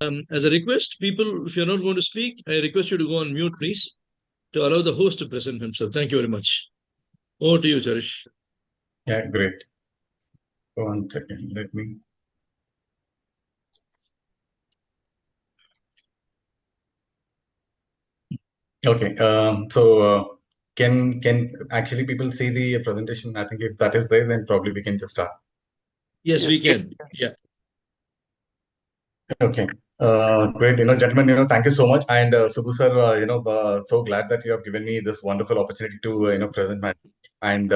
As a request, people, if you're not going to speak, I request you to go on mute, please, to allow the host to present himself. Thank you very much. Over to you, Charish. Yeah, great. 1 second, let me. Okay, can actually people see the presentation? I think if that is there, then probably we can just start. Yes, we can. Yeah. Okay, great. Gentlemen, thank you so much. And Subbu sir, so glad that you have given me this wonderful opportunity to, present my and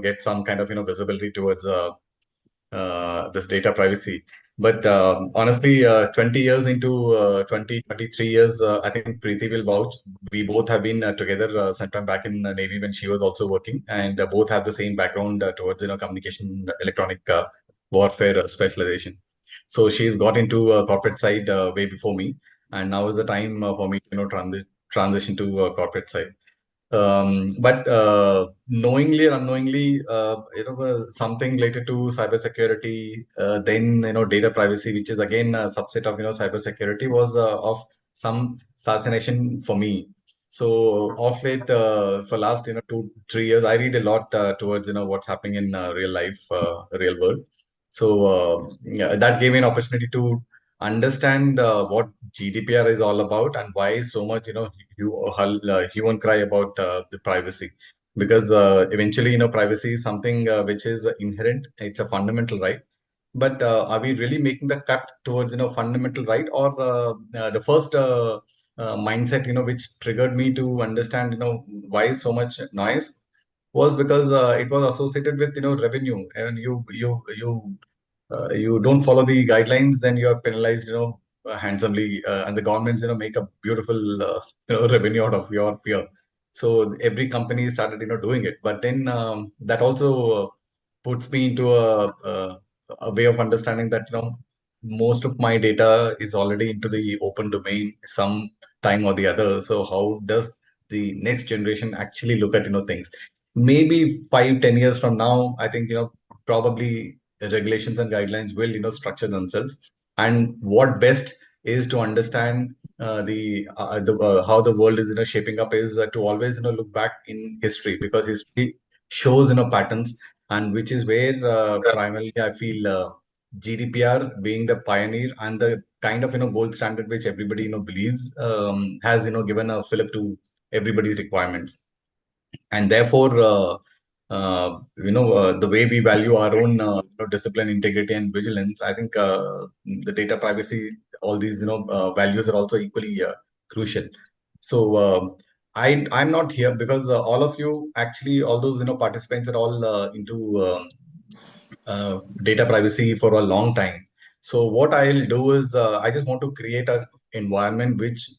get some kind of visibility towards this data privacy. But honestly, 20 years into 23 years, I think Preeti will vouch. We both have been together sometime back in the Navy when she was also working, and both have the same background towards communication, electronic warfare specialization. So she's got into corporate side way before me, and now is the time for me to transition to corporate side. But knowingly or unknowingly, something related to cybersecurity, then data privacy, which is again a subset of cybersecurity, was of some fascination for me. So of late, for last 2-3 years, I read a lot towards what's happening in real life, real world. So yeah, that gave me an opportunity to understand what GDPR is all about and why so much hue and cry about the privacy, because eventually privacy is something which is inherent. It's a fundamental right. But are we really making the cut towards fundamental right, or the first mindset which triggered me to understand why so much noise was because it was associated with revenue, and you don't follow the guidelines, then you are penalized, handsomely, and the governments, make a beautiful, revenue out of your fear. So every company started, doing it. But then that also puts me into a way of understanding that, most of my data is already into the open domain some time or the other. So how does the next generation actually look at, things? Maybe 5-10 years from now, I think, probably the regulations and guidelines will structure themselves, and what best is to understand how the world is shaping up is to always look back in history, because history shows patterns, and which is where primarily I feel GDPR being the pioneer and the kind of gold standard which everybody believes has given a fillip to everybody's requirements. And therefore the way we value our own discipline, integrity, and vigilance, I think the data privacy, all these values are also equally crucial. So I'm not here because all of you, actually all those participants are all into data privacy for a long time. So what I'll do is I just want to create a environment which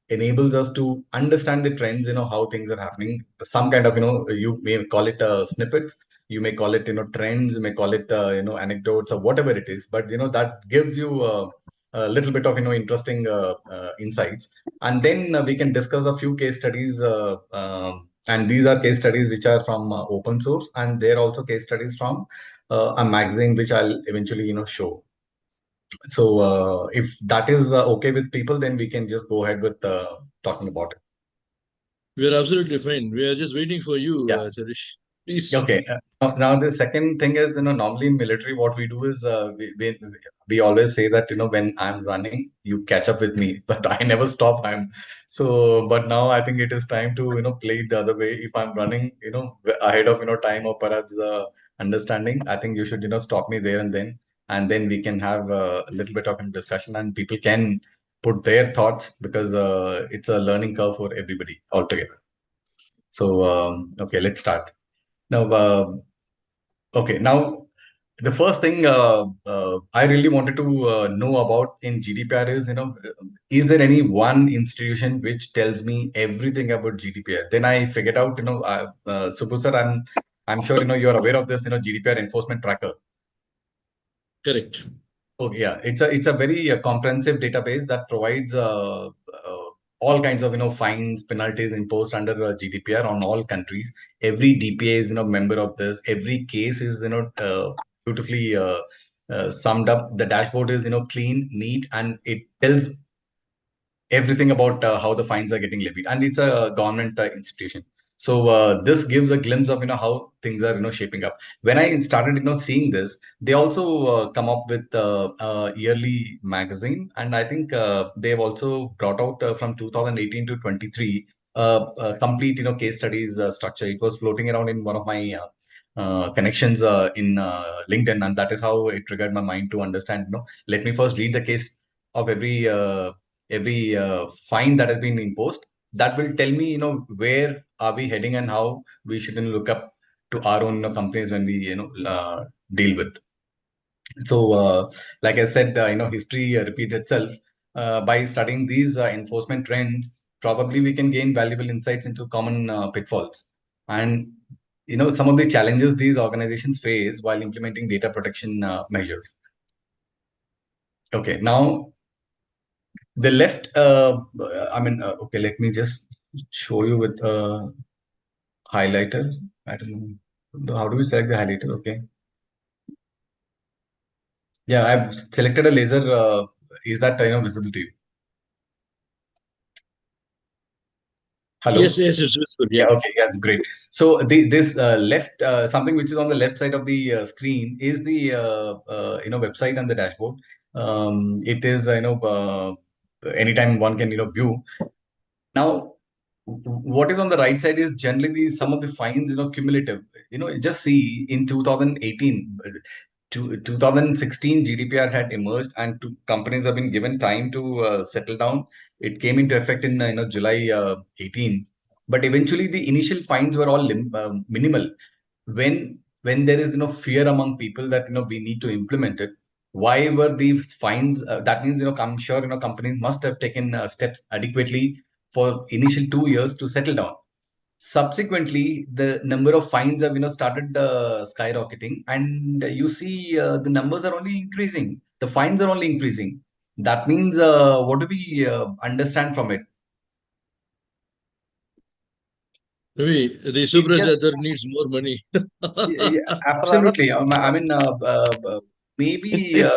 enables us to understand the trends, how things are happening. Some kind of, you may call it snippets, you may call it, trends, you may call it, anecdotes or whatever it is. But, that gives you a little bit of, interesting insights. And then we can discuss a few case studies. And these are case studies which are from open source, and they're also case studies from a magazine, which I'll eventually, show. So if that is okay with people, then we can just go ahead with talking about it. We are absolutely fine. We are just waiting for you, Yeah. Charish. Please. Okay. Now the second thing is, normally in military, what we do is we always say that, when I'm running, you catch up with me, but I never stop. But now I think it is time to, play it the other way. If I'm running, ahead of, time, or perhaps understanding, I think you should, stop me there and then we can have a little bit of a discussion, and people can put their thoughts, because it's a learning curve for everybody altogether. So, okay, let's start. Now, okay, now the first thing I really wanted to know about in GDPR is, is there any one institution which tells me everything about GDPR? Then I figured out, Subbu sir, I'm sure you're aware of this, GDPR enforcement tracker. Correct. Oh yeah, it's a very comprehensive database that provides all kinds of fines, penalties imposed under GDPR on all countries. Every DPA is member of this. Every case is beautifully summed up. The dashboard is clean, neat, and it tells everything about how the fines are getting levied, and it's a government institution. So this gives a glimpse of how things are shaping up. When I started seeing this, they also come up with a yearly magazine, and I think they've also brought out from 2018 to 23 a complete case studies structure. It was floating around in one of my connections in LinkedIn, and that is how it triggered my mind to understand. Let me first read the case of every fine that has been imposed. That will tell me where are we heading and how we should look up to our own companies when we deal with. So like I said, history repeats itself. By studying these enforcement trends, probably we can gain valuable insights into common pitfalls and some of the challenges these organizations face while implementing data protection measures. Okay, now the left, okay, let me just show you with a highlighter. I don't know. How do we select the highlighter? Okay. Yeah, I've selected a laser. Is that, visible to you? Yes, Hello? yes, it's visible. Yeah, Yeah. okay, yeah, that's great. So this left, something which is on the left side of the screen is the, website and the dashboard. It is, anytime one can, view. Now, what is on the right side is generally some of the fines, cumulative. Just see in 2018, to 2016, GDPR had emerged, and companies have been given time to settle down. It came into effect in July 18, but eventually the initial fines were all minimal. When there is fear among people that we need to implement it, why were these fines? That means I'm sure companies must have taken steps adequately for initial 2 years to settle down. Subsequently, the number of fines have started skyrocketing, and you see the numbers are only increasing. The fines are only increasing. That means what do we understand from it? Maybe the It just supercharger needs more money. yeah, Rather, absolutely. Maybe it's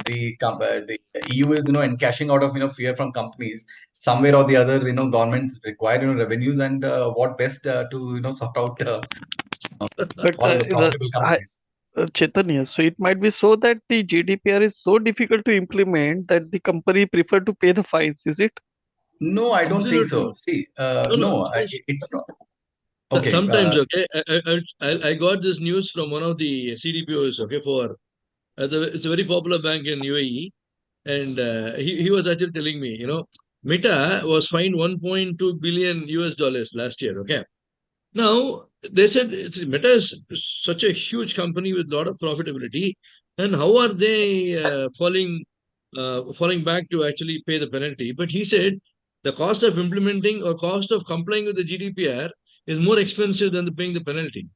the EU is encashing out of fear from companies somewhere or the other. Governments require revenues, and what best to sort out but all profitable companies. Chaitanya. So it might be so that the GDPR is so difficult to implement that the company prefer to pay the fines. Is it? No, I don't think so. Absolutely. See, No, no. no, it's not. Okay, Sometimes, okay, I got this news from one of the CDPOs, okay, for it's a very popular bank in UAE, and he was actually telling me, Meta was fined 1.2 billion US dollars last year, okay. Now, they said Meta is such a huge company with a lot of profitability, and how are they falling back to actually pay the penalty? But he said the cost of implementing or cost of complying with the GDPR is more expensive than paying the penalty.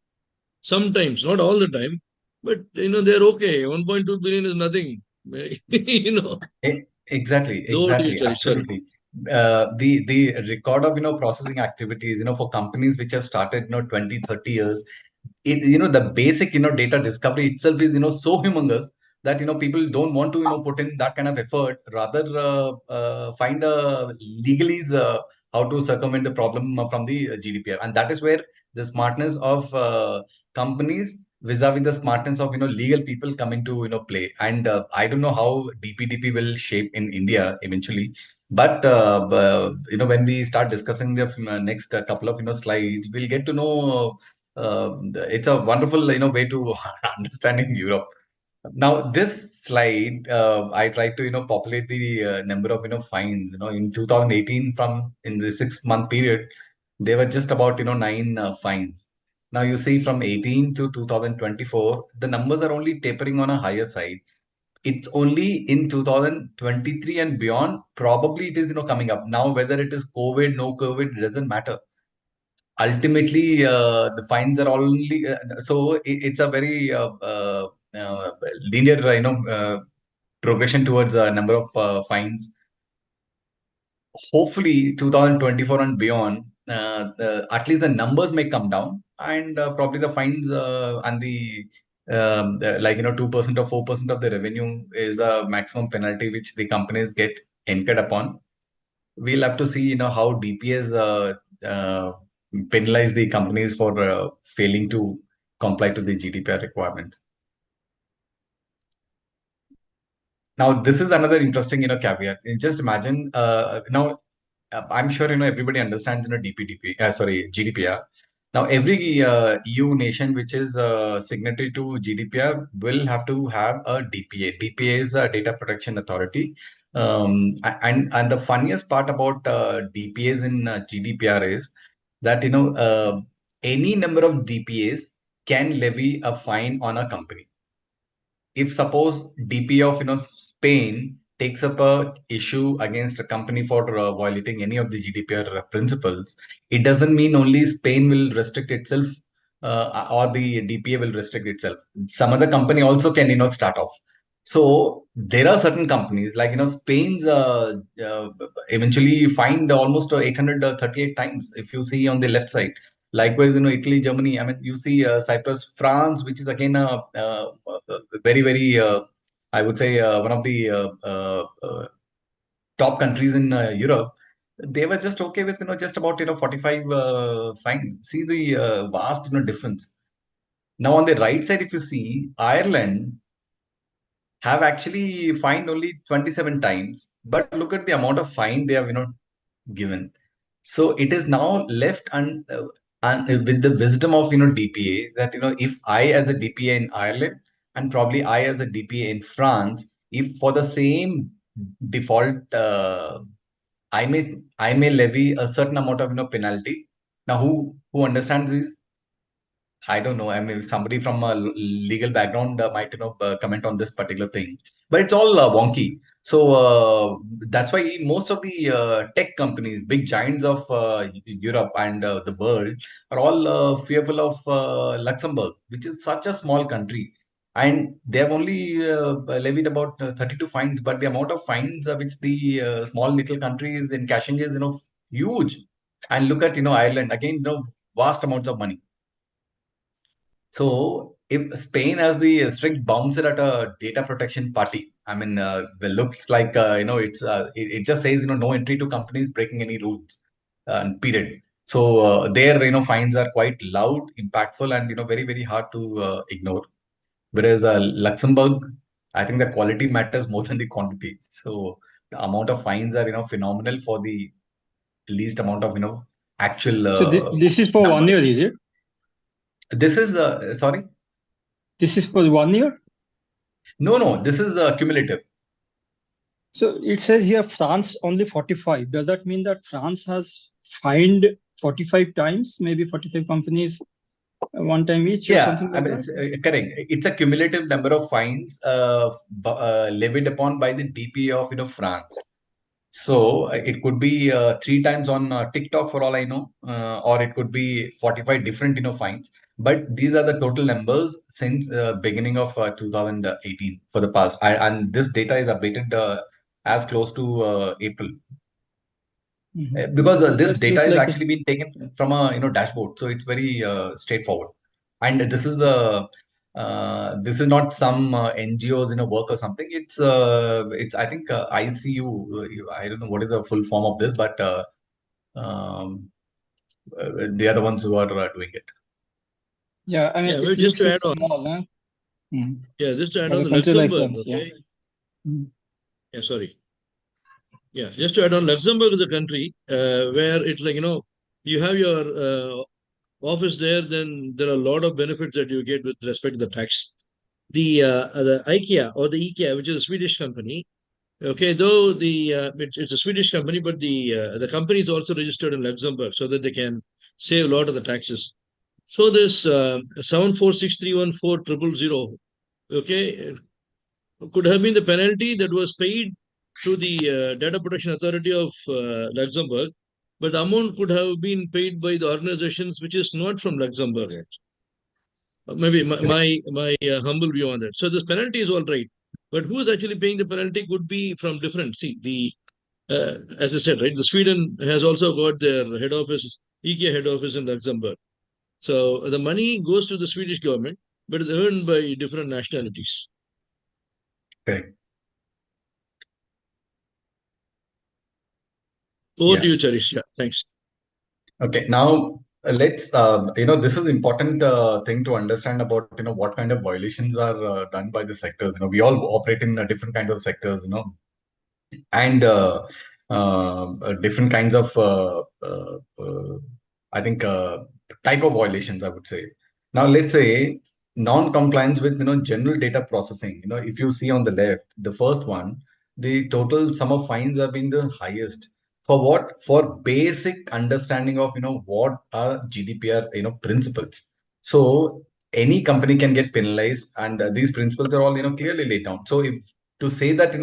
Sometimes, not all the time, but they're okay. 1.2 billion is nothing. Over to you, Exactly, Charish. Sorry. absolutely. The record of processing activities for companies which have started 20, 30 years, the basic data discovery itself is so humongous that people don't want to put in that kind of effort, rather find a legalese how to circumvent the problem from the GDPR. And that is where the smartness of companies vis-a-vis the smartness of legal people come into play. And I don't know how DPDP will shape in India eventually, but when we start discussing the next couple of slides, we'll get to know it's a wonderful way to understanding Europe. Now this slide, I tried to populate the number of fines. In 2018, from in the 6 month period, there were just about nine fines. Now you see from 18 to 2024, the numbers are only tapering on a higher side. It's only in 2023 and beyond, probably it is coming up. Now whether it is COVID, no COVID, it doesn't matter. Ultimately the fines are only it's a very linear progression towards a number of fines. Hopefully 2024 and beyond, at least the numbers may come down, and probably the fines and the like 2% or 4% of the revenue is a maximum penalty which the companies get incurred upon. We'll have to see how DPS penalize the companies for failing to comply to the GDPR requirements. Now, this is another interesting caveat. Just imagine now I'm sure everybody understands GDPR. Now every EU nation which is signatory to GDPR will have to have a DPA. DPA is a Data Protection Authority. And the funniest part about DPAs in GDPR is that any number of DPAs can levy a fine on a company. If suppose DP of Spain takes up a issue against a company for violating any of the GDPR principles, it doesn't mean only Spain will restrict itself or the DPA will restrict itself. Some other company also can start off. So there are certain companies like Spain's eventually fined almost 838 times if you see on the left side. Likewise, Italy, Germany. I mean, you see Cyprus, France, which is again very, very, I would say, one of the top countries in Europe. They were just okay with just about 45 fines. See the vast difference. Now on the right side, if you see Ireland have actually fined only 27 times, but look at the amount of fine they have given. So it is now left with the wisdom of DPA that if I as a DPA in Ireland and probably I as a DPA in France, if for the same default I may levy a certain amount of penalty. Now who understands this? I don't know. I mean, somebody from a legal background might comment on this particular thing, but it's all wonky. So that's why most of the tech companies, big giants of Europe and the world, are all fearful of Luxembourg, which is such a small country, and they have only levied about 32 fines. But the amount of fines which the small little country is in cashing is huge. And look at Ireland again, vast amounts of money. So if Spain has the strict bouncer at a data protection party, I mean, well, looks like it just says no entry to companies breaking any rules, period. So their fines are quite loud, impactful, and very very hard to ignore. Whereas Luxembourg, I think the quality matters more than the quantity. So the amount of fines are phenomenal for the least amount of actual So this is for 1 year, numbers. is it? This is sorry. This is for 1 year? No, this is cumulative. So it says here France only 45. Does that mean that France has fined 45 times, maybe 45 companies one time each or something like that? Correct. It's a cumulative number of fines levied upon by the DPA of France. So it could be 3 times on TikTok for all I know, or it could be 45 different fines. But these are the total numbers since beginning of 2018 for the past. And this data is updated as close to April. Because this data is actually being taken from a dashboard, so it's very straightforward. And this is not some NGOs work or something. It's I think ICU. I don't know what is the full form of this, but they are the ones who are doing it. Yeah, I mean, Yeah, it just looks to like add on. small, huh? Yeah, just to add For on the the country like Luxembourg. France, Okay. yeah. Yeah, sorry. Yeah, just to add on, Luxembourg is a country where it's like you have your office there, then there are a lot of benefits that you get with respect to the tax. The IKEA or the IKEA, which is a Swedish company. Okay, though it's a Swedish company, but the company is also registered in Luxembourg so that they can save a lot of the taxes. So this 746314000, okay, could have been the penalty that was paid to the Data Protection Authority of Luxembourg, but the amount could have been paid by the organizations which is not from Luxembourg. Maybe my humble view on that. So this penalty is all right, but who is actually paying the penalty could be from different. See, as I said, right, the Sweden has also got their head office, IKEA head office in Luxembourg. So the money goes to the Swedish government, but it's earned by different nationalities. Correct. Over Yeah. to you, Charish. Yeah, thanks. Okay, now let's this is important thing to understand about what kind of violations are done by the sectors. We all operate in different kinds of sectors, and different kinds of I think type of violations, I would say. Now let's say non-compliance with general data processing. If you see on the left, the first one, the total sum of fines have been the highest. For what? For basic understanding of what are GDPR principles. So any company can get penalized, and these principles are all clearly laid down. So if to say that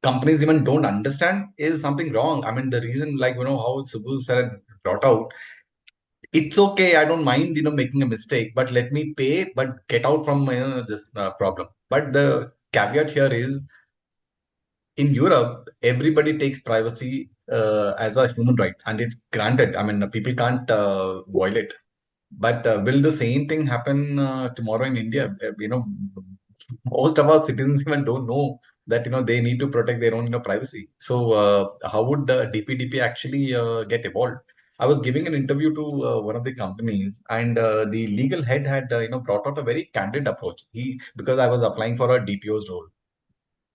companies even don't understand is something wrong. I mean, the reason, like how Subbu said, brought out, it's okay. I don't mind making a mistake, but let me pay, but get out from this problem. But the caveat here is, in Europe, everybody takes privacy as a human right, and it's granted. I mean, people can't violate. But will the same thing happen tomorrow in India? Most of our citizens even don't know that they need to protect their own privacy. So how would the DPDP actually get evolved? I was giving an interview to one of the companies, and the legal head had brought out a very candid approach. Because I was applying for a DPO's role,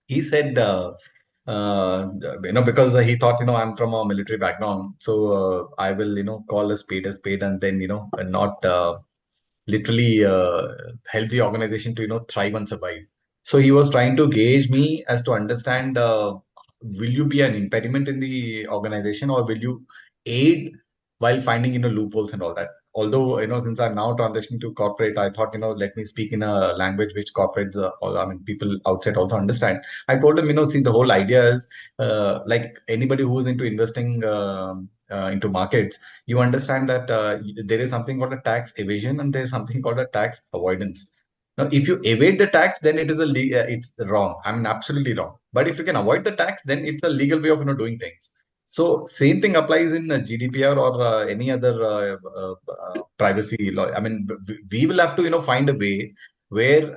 he said, because he thought, I'm from a military background, so I will, call a spade, and then, not literally help the organization to, thrive and survive. So he was trying to gauge me as to understand, will you be an impediment in the organization, or will you aid while finding, loopholes and all that? Although, since I'm now transitioning to corporate, I thought, let me speak in a language which corporates, people outside also understand. I told him, see, the whole idea is, like anybody who is into investing into markets, you understand that there is something called a tax evasion, and there is something called a tax avoidance. Now, if you evade the tax, then it's wrong. I mean, absolutely wrong. But if you can avoid the tax, then it's a legal way of doing things. So same thing applies in GDPR or any other privacy law. I mean, we will have to find a way where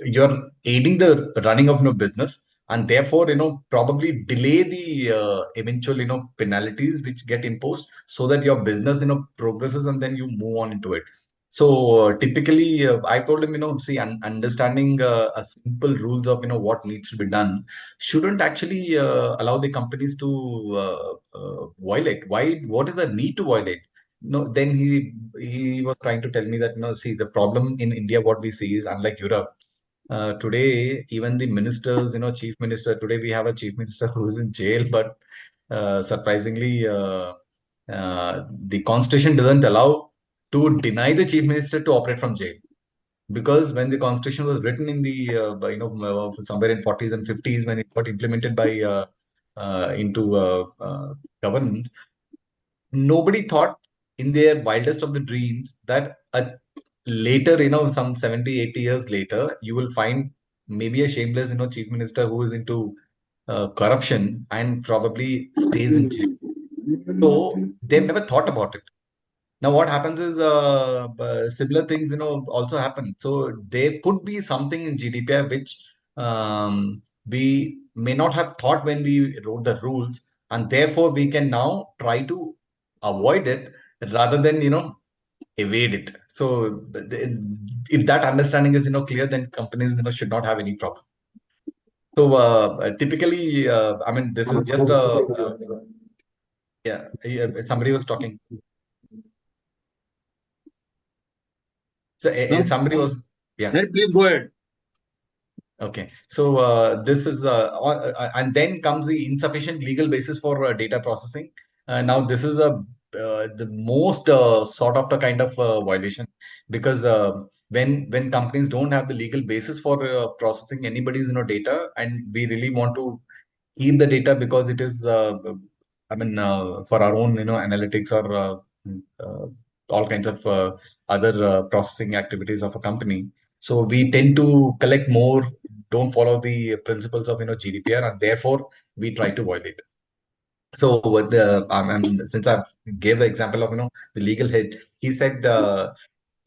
you're aiding the running of business, and therefore probably delay the eventual penalties which get imposed, so that your business progresses, and then you move on into it. So typically I told him, see, understanding a simple rules of what needs to be done shouldn't actually allow the companies to violate. What is the need to violate? Then he was trying to tell me that, see, the problem in India, what we see is, unlike Europe, today, even the ministers, chief minister, today we have a chief minister who is in jail, but surprisingly, the constitution doesn't allow to deny the chief minister to operate from jail. Because when the constitution was written in the, somewhere in 40s and 50s, when it got implemented by into governance, nobody thought in their wildest of the dreams that later, some 70, 80 years later, you will find maybe a shameless, chief minister who is into corruption and probably stays in jail. So they've never thought about it. Now, what happens is similar things, also happen. So there could be something in GDPR which we may not have thought when we wrote the rules, and therefore we can now try to avoid it rather than evade it. So if that understanding is clear, then companies should not have any problem. So typically, I mean, this is just yeah. Somebody was talking. So No, somebody was yeah. please go ahead. Okay, so this is and then comes the insufficient legal basis for data processing. Now this is the most sought after kind of violation, because when companies don't have the legal basis for processing anybody's data, and we really want to keep the data because it is I mean for our own analytics or uh, all kinds of other processing activities of a company. So we tend to collect more, don't follow the principles of GDPR, and therefore we try to violate. So with the since I gave the example of the legal head, he said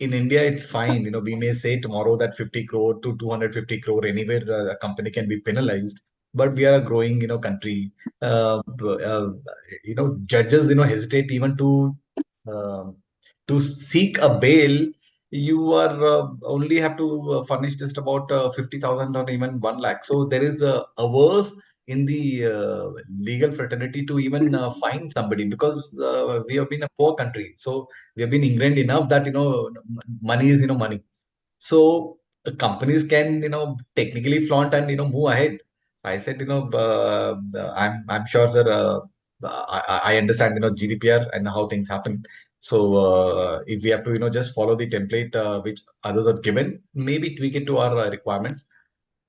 in India, it's fine. We may say tomorrow that 50 crore to 250 crore anywhere a company can be penalized, but we are a growing, country. Judges, hesitate even um to seek a bail. You are only have to furnish just about 50,000 or even 1 lakh. So there is a averse in the legal fraternity to even find somebody, because we have been a poor country. So we have been ingrained enough that money is money. So companies can technically flaunt and move ahead. I said I'm sure, sir. I understand GDPR and how things happen. So if we have to just follow the template which others have given, maybe tweak it to our requirements,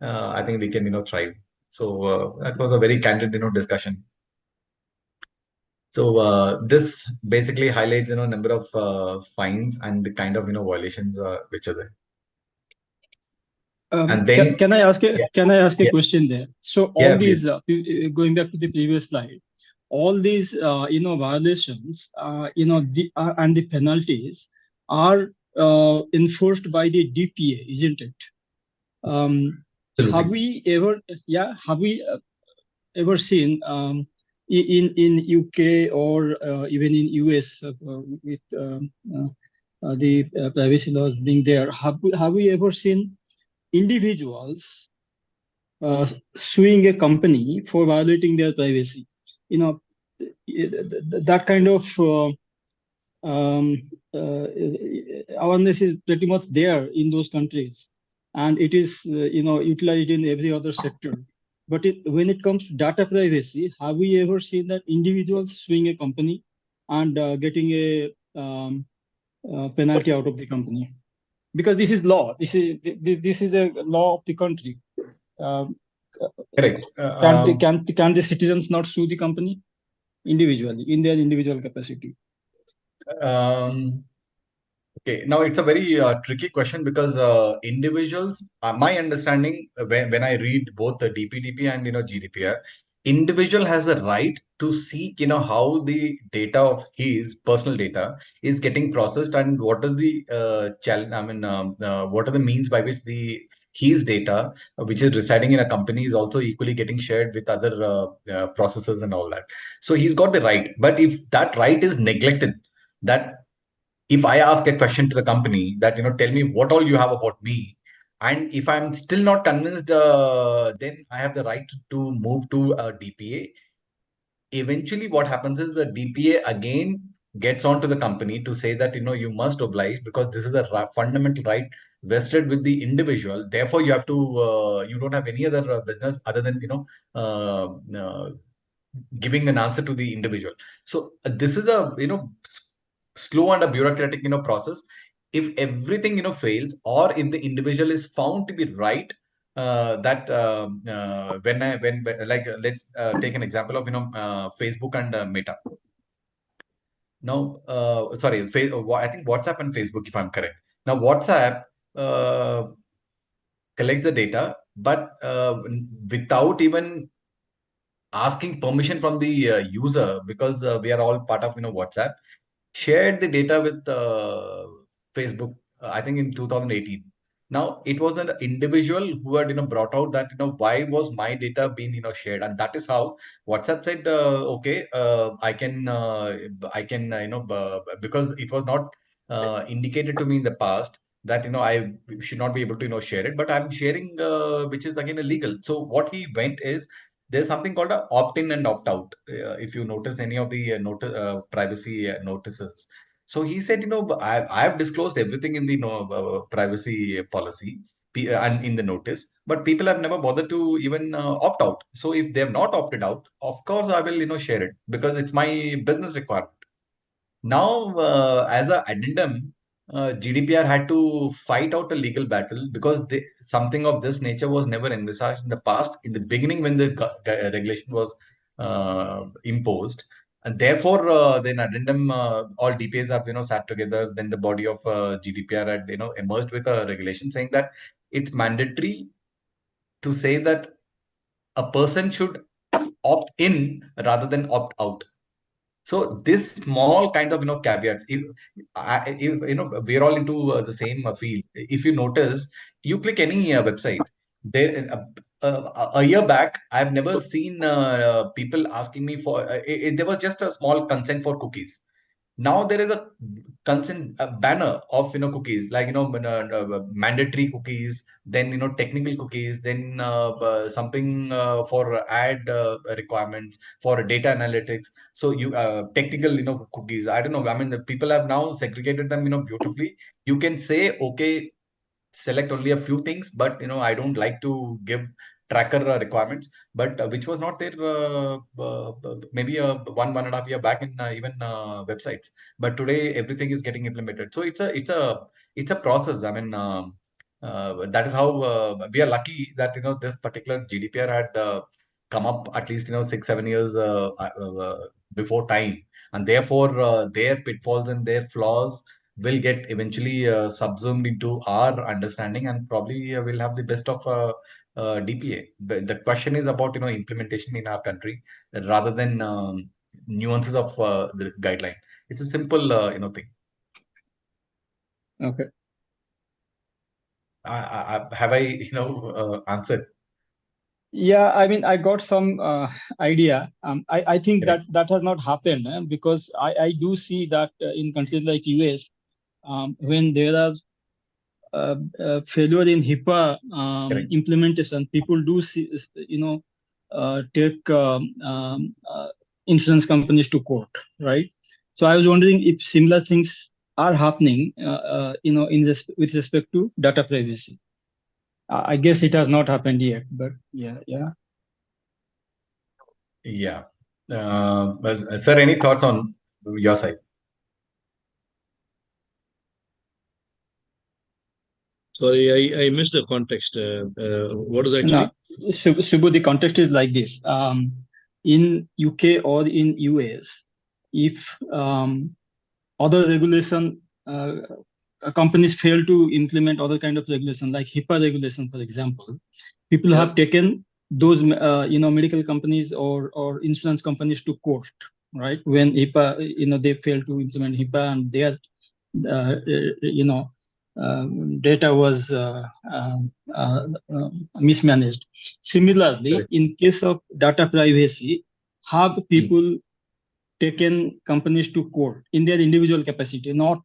I think we can thrive. So that was a very candid discussion. So this basically highlights number of fines and the kind of violations which are there. And then can I ask a yeah, question there? So all these going back to the previous slide, all these violations, and the penalties are enforced by the DPA, isn't it? Have we ever seen in UK or even in US with the privacy laws being there? Have we ever seen individuals suing a company for violating their privacy? That kind of awareness is pretty much there in those countries, and it is utilized in every other sector. But when it comes to data privacy, have we ever seen that individuals suing a company and getting a penalty out of the company? Because this is law. This is a law of the country. Correct. Can the citizens not sue the company individually in their individual capacity? Okay, now it's a very tricky question, because individuals, my understanding when I read both the DPDP and GDPR, individual has a right to seek how the data of his personal data is getting processed, and what is the challenge. I mean, what are the means by which the his data, which is residing in a company, is also equally getting shared with other processes and all that. So he's got the right, but if that right is neglected, that if I ask a question to the company that, tell me what all you have about me, and if I'm still not convinced, then I have the right to move to a DPA. Eventually, what happens is the DPA again gets on to the company to say that, you must oblige, because this is a fundamental right vested with the individual. Therefore, you have to, you don't have any other business other than, giving an answer to the individual. So this is a slow and a bureaucratic process. If everything fails, or if the individual is found to be right, that when like let's take an example of Facebook and Meta. Now, sorry, I think WhatsApp and Facebook, if I'm correct. Now, WhatsApp collects the data, but without even asking permission from the user, because we are all part of WhatsApp, shared the data with Facebook, I think in 2018. Now it was an individual who had brought out that why was my data being shared, and that is how WhatsApp said okay, I can because it was not indicated to me in the past that I should not be able to share it, but I'm sharing, which is again illegal. So what he went is, there's something called a opt-in and opt-out. If you notice any of the privacy notices. So he said, I've disclosed everything in the privacy policy and in the notice, but people have never bothered to even opt out. So if they have not opted out, of course I will share it, because it's my business requirement. Now, as a addendum, GDPR had to fight out a legal battle, because something of this nature was never envisaged in the past, in the beginning when the regulation was imposed. And therefore, then addendum, all DPAs have sat together. Then the body of GDPR had emerged with a regulation saying that it's mandatory to say that a person should opt in rather than opt out. So this small kind of caveats. We're all into the same field. If you notice, you click any website. There, a year back, I've never seen people asking me for. There was just a small consent for cookies. Now there is a consent banner of cookies, like mandatory cookies, then technical cookies, then something for ad requirements for data analytics. So you technical cookies, I don't know, I mean the people have now segregated them beautifully. You can say, okay, select only a few things, but I don't like to give tracker requirements, but which was not there maybe 1.5 year back in even websites. But today everything is getting implemented, so it's a process. I mean, that is how we are lucky that this particular GDPR had come up at least 6-7 years before time, and therefore their pitfalls and their flaws will get eventually subsumed into our understanding, and probably we'll have the best of DPA. The question is about implementation in our country rather than nuances of the guideline. It's a simple thing. Okay. Have I answered? Yeah, I mean, I got some idea. I think Correct. that has not happened because I do see that in countries like US, when there are failure in HIPAA Correct. implementation, people do see, take insurance companies to court, right? So I was wondering if similar things are happening, with respect to data privacy. I guess it has not happened yet, but yeah. Yeah. Sir, any thoughts on your side? Sorry, I missed the context. What is actually? No, Subbu, the context is like this. In UK or in US, if other regulation companies fail to implement other kind of regulation, like HIPAA regulation, for example, people have taken those medical companies or insurance companies to court, right? When HIPAA, they fail to implement HIPAA and their data was mismanaged. Similarly, Correct. in case of data privacy, have people taken companies to court in their individual capacity, not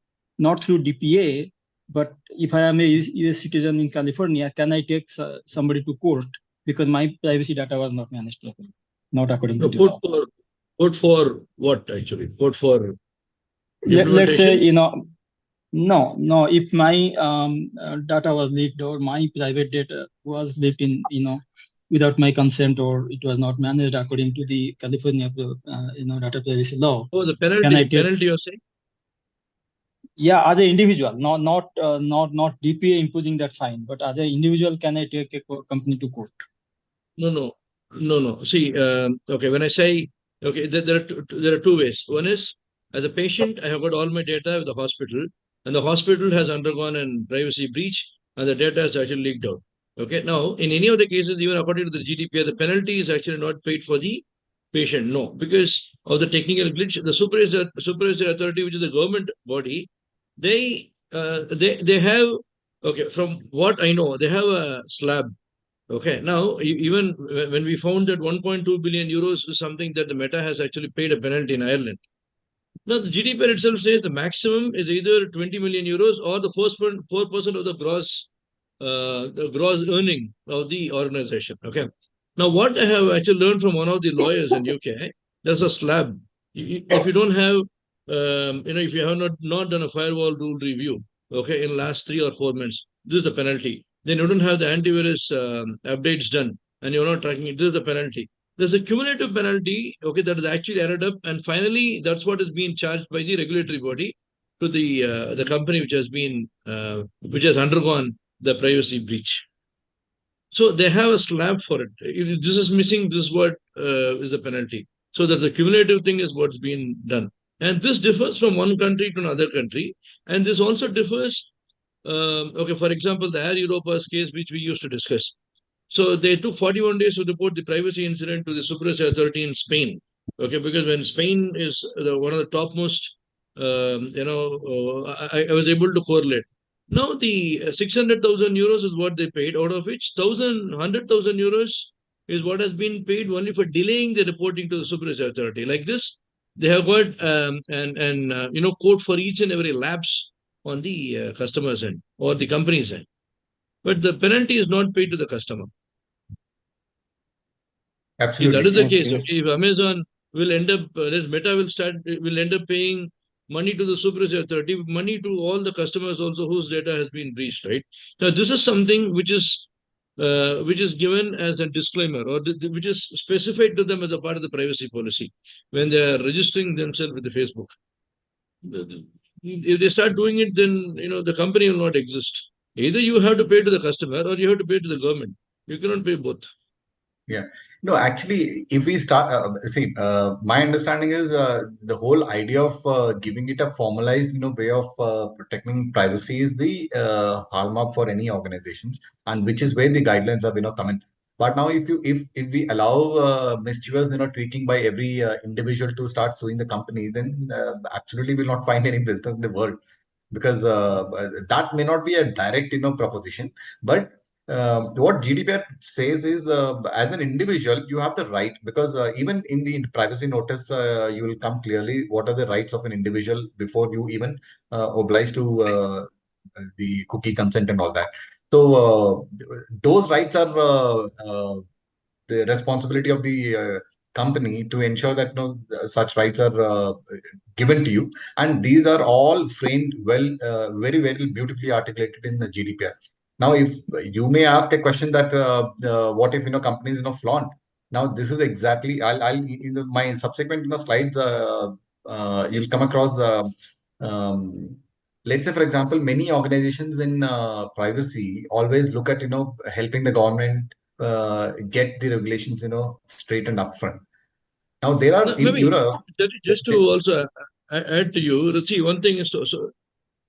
through DPA, but if I am a US citizen in California, can I take somebody to court because my privacy data was not managed properly, not according to the law? Court for what actually? Court for Let's say, implementation? no. If my data was leaked or my private data was leaked without my consent, or it was not managed according to the California data privacy law, Oh, the can I penalty take? you're saying? Yeah, as an individual, not DPA imposing that fine, but as an individual, can I take a company to court? No. See, okay, when I say, okay, there are two ways. One is, as a patient, I have got all my data with the hospital, and the hospital has undergone a privacy breach, and the data is actually leaked out. Okay, now, in any of the cases, even according to the GDPR, the penalty is actually not paid for the patient. No, because of the technical glitch, the supervisory authority, which is the government body, they have, okay, from what I know, they have a slab. Okay, now even when we found that 1.2 billion euros is something that the Meta has actually paid a penalty in Ireland. Now the GDPR itself says the maximum is either 20 million euros or the first 4% of the gross earning of the organization. Okay. Now what I have actually learned from one of the lawyers in UK, there's a slab. If you don't have, if you have not done a firewall rule review, okay, in last 3 or 4 months, this is the penalty. Then you don't have the antivirus updates done, and you're not tracking it. This is the penalty. There's a cumulative penalty, okay, that is actually added up, and finally, that's what is being charged by the regulatory body to the company which has undergone the privacy breach. So they have a slab for it. If this is missing, this is what is the penalty. So that the cumulative thing is what's been done, and this differs from one country to another country, and this also differs. Okay, for example, the Air Europa's case, which we used to discuss. So they took 41 days to report the privacy incident to the supervisory authority in Spain. Okay, because when Spain is one of the topmost, I was able to correlate. Now the 600,000 euros is what they paid, out of which 100,000 euros is what has been paid only for delaying the reporting to the supervisory authority. Like this, they have got quote for each and every lapse on the customer's end or the company's end. But the penalty is not paid to the customer. If that Absolutely. is the case, Okay. okay, if Amazon will end up, Meta will end up paying money to the supervisory authority, money to all the customers also whose data has been breached, right? Now, this is something which is given as a disclaimer, or which is specified to them as a part of the privacy policy when they are registering themselves with the Facebook. If they start doing it, then the company will not exist. Either you have to pay to the customer or you have to pay to the government. You cannot pay both. Yeah. No, actually, if we start, my understanding is the whole idea of giving it a formalized, way of protecting privacy is the hallmark for any organizations, and which is where the guidelines have, come in. But now, if we allow mischievous, tweaking by every individual to start suing the company, then absolutely will not find any business in the world, because that may not be a direct, proposition, but what GDPR says is, as an individual, you have the right, because even in the privacy notice, you will come clearly what are the rights of an individual before you even oblige to the cookie consent and all that. So those rights are the responsibility of the company to ensure that such rights are given to you, and these are all framed well, very very beautifully articulated in the GDPR. Now, if you may ask a question that what if companies flaunt. Now, this is exactly, I'll in my subsequent slides, you'll come across. Um, let's say, for example, many organizations in privacy always look at helping the government get the regulations straightened up front. Now, there are No, in maybe Europe. just to also add to you, see, one thing is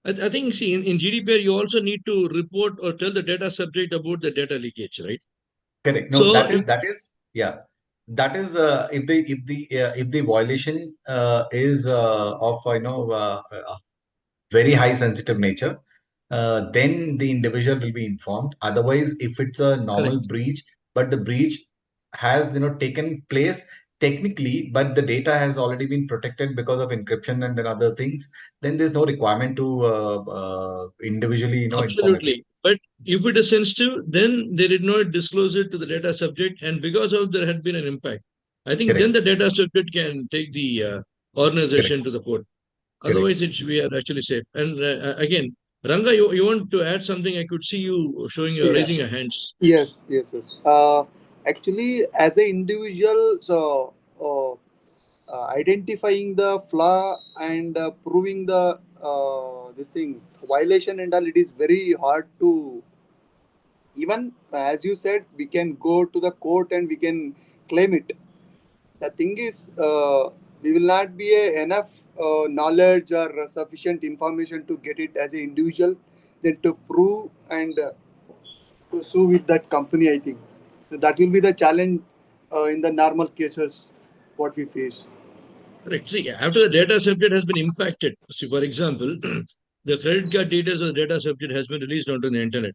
I think, see, in GDPR, you also need to report or tell the data subject about the data leakage, right? Correct. No, So, that is yeah. That is if the violation is of very high sensitive nature, then the individual will be informed. Otherwise, if it's a normal correct. breach, but the breach has taken place technically, but the data has already been protected because of encryption and then other things, then there's no requirement to individually inform everyone. Absolutely. But if it is sensitive, then they did not disclose it to the data subject, and because of there had been an impact, I think then Correct. the data subject can take the Correct. organization to the court. Correct. Otherwise, we are actually safe. And again, Ranga, you want to add something? I could see you showing your Yeah. raising your hands. Yes. Yes. Yes. Actually, as an individual, so identifying the flaw and proving the this thing violation and all, it is very hard to. Even as you said, we can go to the court and we can claim it. The thing is, we will not be enough knowledge or sufficient information to get it as an individual, then to prove and to sue with that company. I think that will be the challenge in the normal cases what we face. Correct. See, after the data subject has been impacted, see, for example, the credit card details of the data subject has been released onto the internet.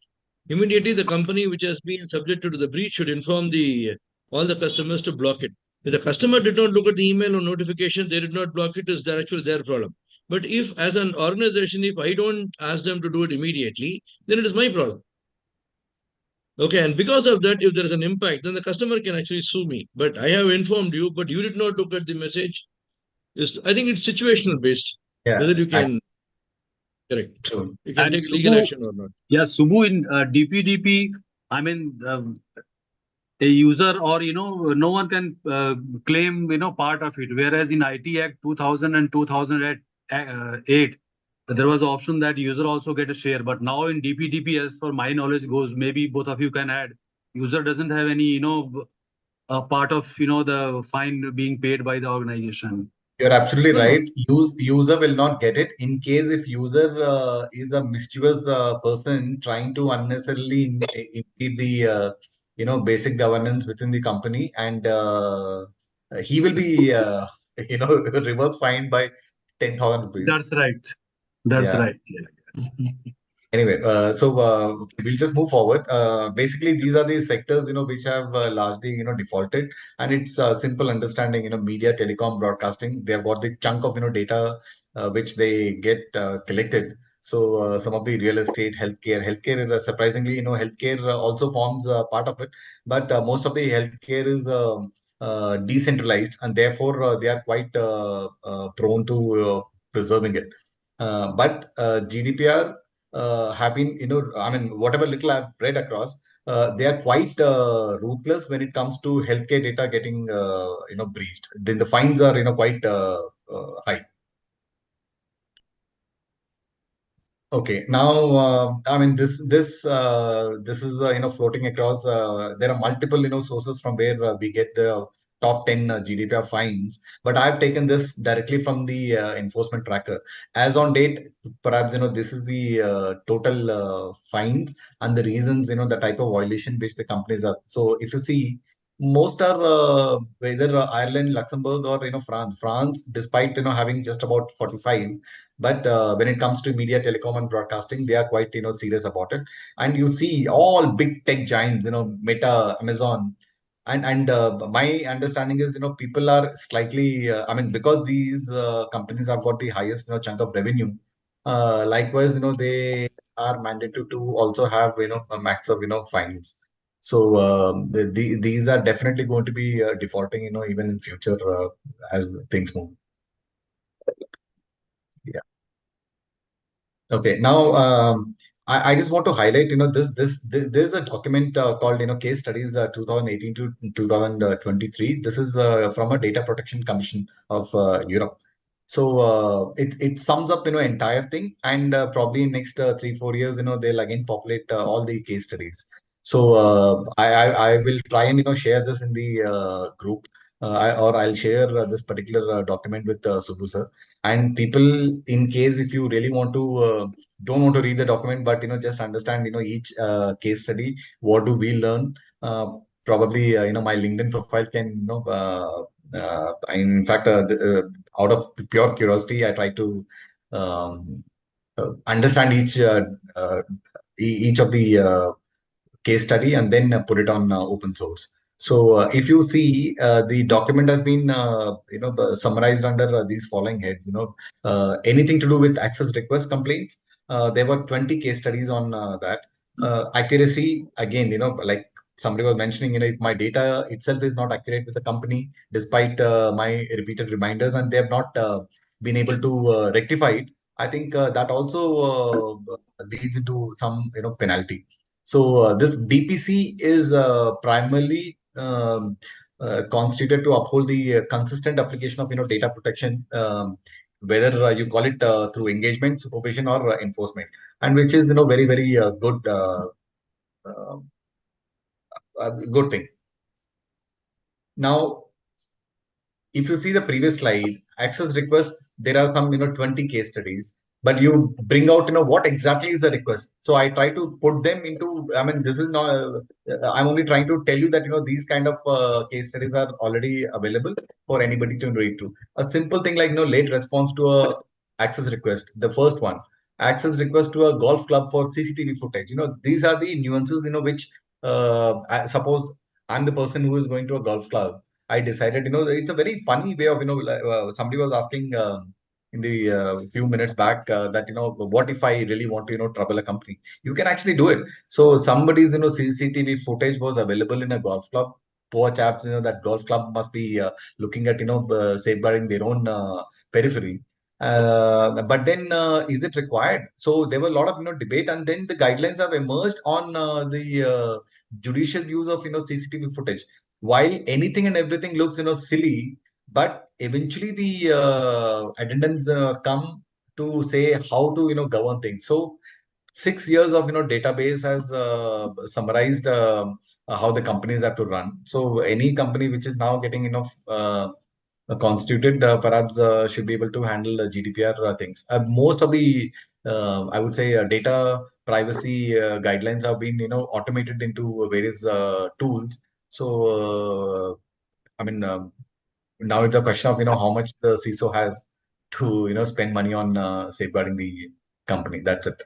Immediately, the company which has been subjected to the breach should inform the all the customers to block it. If the customer did not look at the email or notification, they did not block it, is that actually their problem. But if, as an organization, if I don't ask them to do it immediately, then it is my problem. Okay, and because of that, if there is an impact, then the customer can actually sue me. But I have informed you, but you did not look at the message. I think it's situational based, Yeah. whether you can correct, True. you can And take legal Subbu, action or not. yeah, Subbu, in DPDP, I mean, a user or no one can claim part of it. Whereas in IT Act 2000 and 2008, there was an option that user also get a share. But now in DPDP, as for my knowledge goes, maybe both of you can add. User doesn't have any part of the fine being paid by the organization. You're absolutely No, no, right. User will not get it in case if user is a mischievous person trying to unnecessarily impede the basic governance within the company, and he will be reverse fined by 10,000 rupees. That's right. That's Yeah. right. Yeah. Anyway, we'll just move forward. Basically, these are the sectors which have largely defaulted, and it's simple understanding. Media, telecom, broadcasting. They have got the chunk of data which they get collected. So some of the real estate, healthcare surprisingly, healthcare also forms part of it, but most of the healthcare is decentralized, and therefore they are quite prone to preserving it. But GDPR have been, I mean, whatever little I've read across, they are quite ruthless when it comes to healthcare data getting, breached. Then the fines are, quite high. Okay, now I mean this is floating across. There are multiple sources from where we get the top 10 GDPR fines, but I've taken this directly from the enforcement tracker. As on date, perhaps this is the total fines and the reasons, the type of violation which the companies are. So if you see, most are either Ireland, Luxembourg, or France. France, despite having just about 45. But when it comes to media, telecom, and broadcasting, they are quite serious about it. And you see all big tech giants, Meta, Amazon, and my understanding is people are slightly. I mean, because these companies have got the highest chunk of revenue. Likewise, they are mandated to also have a max of fines. So these are definitely going to be defaulting even in future as things move. Yeah. Okay, now I just want to highlight, there's a document called, Case Studies 2018 to 2023. This is from a Data Protection Commission of Europe. So it sums up, entire thing, and probably in next 3-4 years, they'll again populate all the case studies. So I will try and share this in the group, or I'll share this particular document with Subbu sir. And people, in case if you really want to don't want to read the document, but just understand each case study, what do we learn, probably my LinkedIn profile can in fact out of pure curiosity, I try to um, understand uh, each of the case study and then put it on open source. So if you see, the document has been summarized under these following heads. Anything to do with access request complaints. There were 20 case studies on that. Accuracy, again, like somebody was mentioning, if my data itself is not accurate with the company, despite my repeated reminders, and they have not been able to rectify it, I think that also leads into some penalty. So this DPC is primarily constituted to uphold the consistent application of data protection, whether you call it through engagement, supervision, or enforcement, and which is very very uh, good thing. Now, if you see the previous slide, access requests, there are some 20 case studies, but you bring out what exactly is the request. So I try to put them into, I mean, this is not I'm only trying to tell you that these kind of case studies are already available for anybody to read to. A simple thing like late response to a access request, the first one, access request to a golf club for CCTV footage. These are the nuances which suppose I'm the person who is going to a golf club. I decided, it's a very funny way of, somebody was asking in the few minutes back that, what if I really want to, trouble a company? You can actually do it. So somebody's, CCTV footage was available in a golf club. Poor chaps, that golf club must be looking at, safeguarding their own periphery. But then, is it required? So there were a lot of, debate, and then the guidelines have emerged on the judicial use of, CCTV footage. While anything and everything looks silly, but eventually the addendums come to say how to govern things. So 6 years of database has summarized how the companies have to run. So any company which is now getting enough constituted, perhaps should be able to handle GDPR things. Most of the I would say data privacy guidelines have been automated into various tools. So I mean, now it's a question of how much the CISO has to spend money on safeguarding the company. That's it.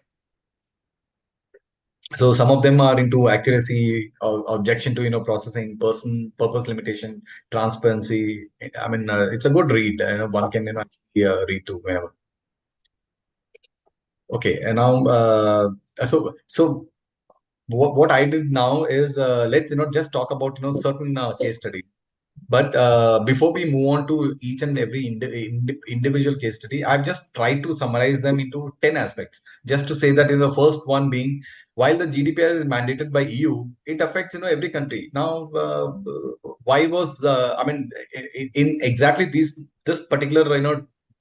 So some of them are into accuracy, objection to processing, purpose limitation, transparency. I mean, it's a good read. One can actually, read to whenever. Okay, and now so what I did now is let's just talk about certain case studies. But before we move on to each and every individual case study, I've just tried to summarize them into 10 aspects. Just to say that the first one being, while the GDPR is mandated by EU, it affects every country. Now, why was I mean, in exactly this particular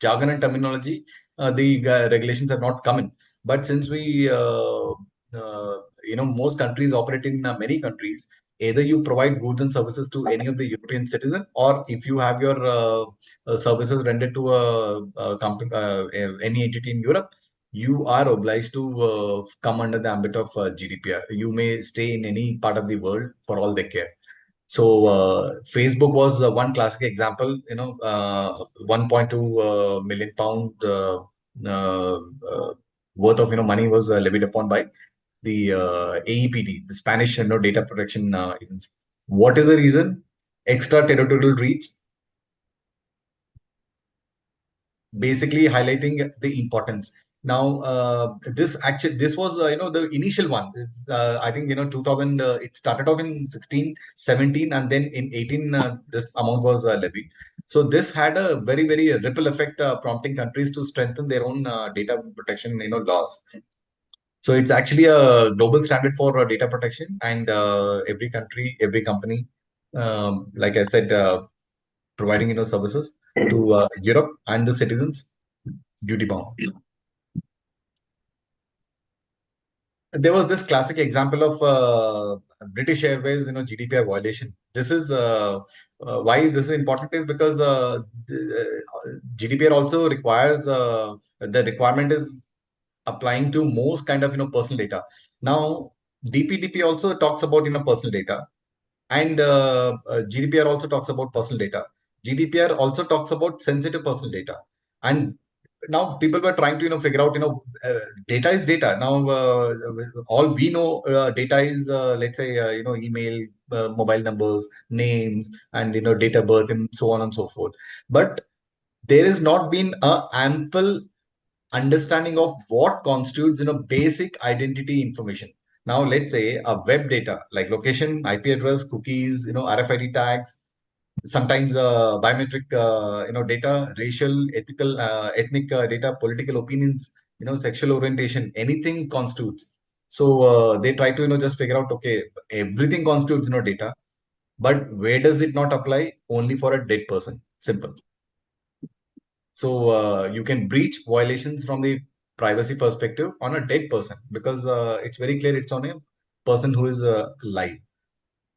jargon and terminology, the regulations have not come in. But since we most countries operate in many countries, either you provide goods and services to any of the European citizen, or if you have your services rendered to a company, any entity in Europe, you are obliged to come under the ambit of GDPR. You may stay in any part of the world for all they care. So Facebook was one classic example. 1.2 million pound worth of money was levied upon by the AEPD, the Spanish data protection agency. What is the reason? Extraterritorial reach, basically highlighting the importance. Now, this was the initial one. I think 2000. It started off in 16, 17, and then in 18 this amount was levied. So this had a very ripple effect, prompting countries to strengthen their own data protection laws. So it's actually a global standard for data protection, and every country, every company, like I said, providing services to Europe and the citizens, duty bound. There was this classic example of British Airways, GDPR violation. This is why this is important is because GDPR also requires the requirement is applying to most kind of personal data. Now, DPDP also talks about personal data, and GDPR also talks about personal data. GDPR also talks about sensitive personal data, and now people were trying to figure out data is data. Now all we know data is let's say email, mobile numbers, names, and date of birth, and so on and so forth. But there has not been a ample understanding of what constitutes basic identity information. Now let's say a web data like location, IP address, cookies, RFID tags, sometimes biometric data, racial, ethical, ethnic data, political opinions, sexual orientation, anything constitutes. So they try to just figure out, okay, everything constitutes data, but where does it not apply? Only for a dead person. Simple. So you can breach violations from the privacy perspective on a dead person, because it's very clear it's on a person who is alive.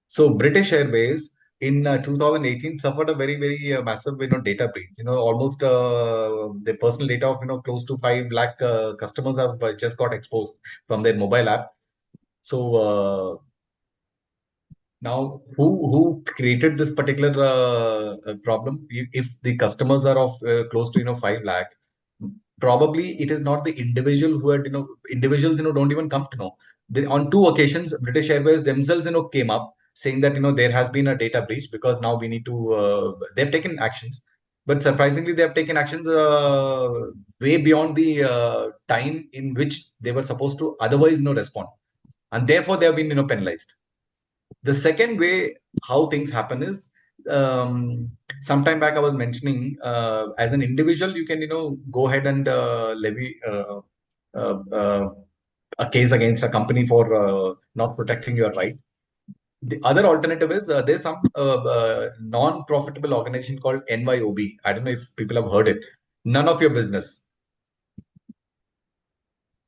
So British Airways in 2018 suffered a very massive data breach. Almost the personal data of close to 5 lakh customers have just got exposed from their mobile app. So now, who created this particular problem? If the customers are of close to 5 lakh, probably it is not the individual who had individuals don't even come to know. On 2 occasions, British Airways themselves came up saying that there has been a data breach, because now we need to they've taken actions. But surprisingly, they have taken actions way beyond the time in which they were supposed to otherwise respond, and therefore they have been penalized. The second way how things happen is, some time back I was mentioning, as an individual you can go ahead and levy uh, uh, a case against a company for not protecting your right. The other alternative is, there's some non-profitable organization called NYOB. I don't know if people have heard it. None of your business.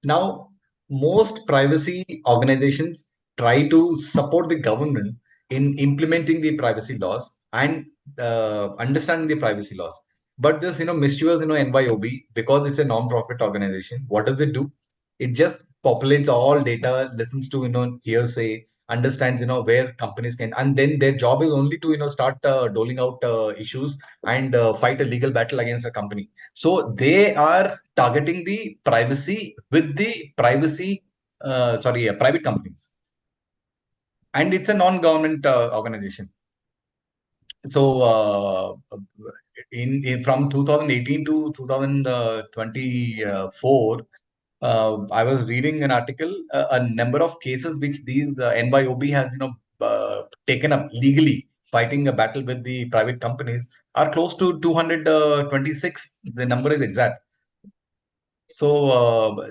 Now, most privacy organizations try to support the government in implementing the privacy laws and understanding the privacy laws. But this, mischievous, NYOB, because it's a non-profit organization, what does it do? It just populates all data, listens to, hearsay, understands where companies can, and then their job is only to start doling out issues and fight a legal battle against a company. So they are targeting the privacy with the private companies, and it's a non-government organization. So in from 2018 to 2024, I was reading an article, a number of cases which these NYOB has taken up legally, fighting a battle with the private companies, are close to 226. The number is exact. So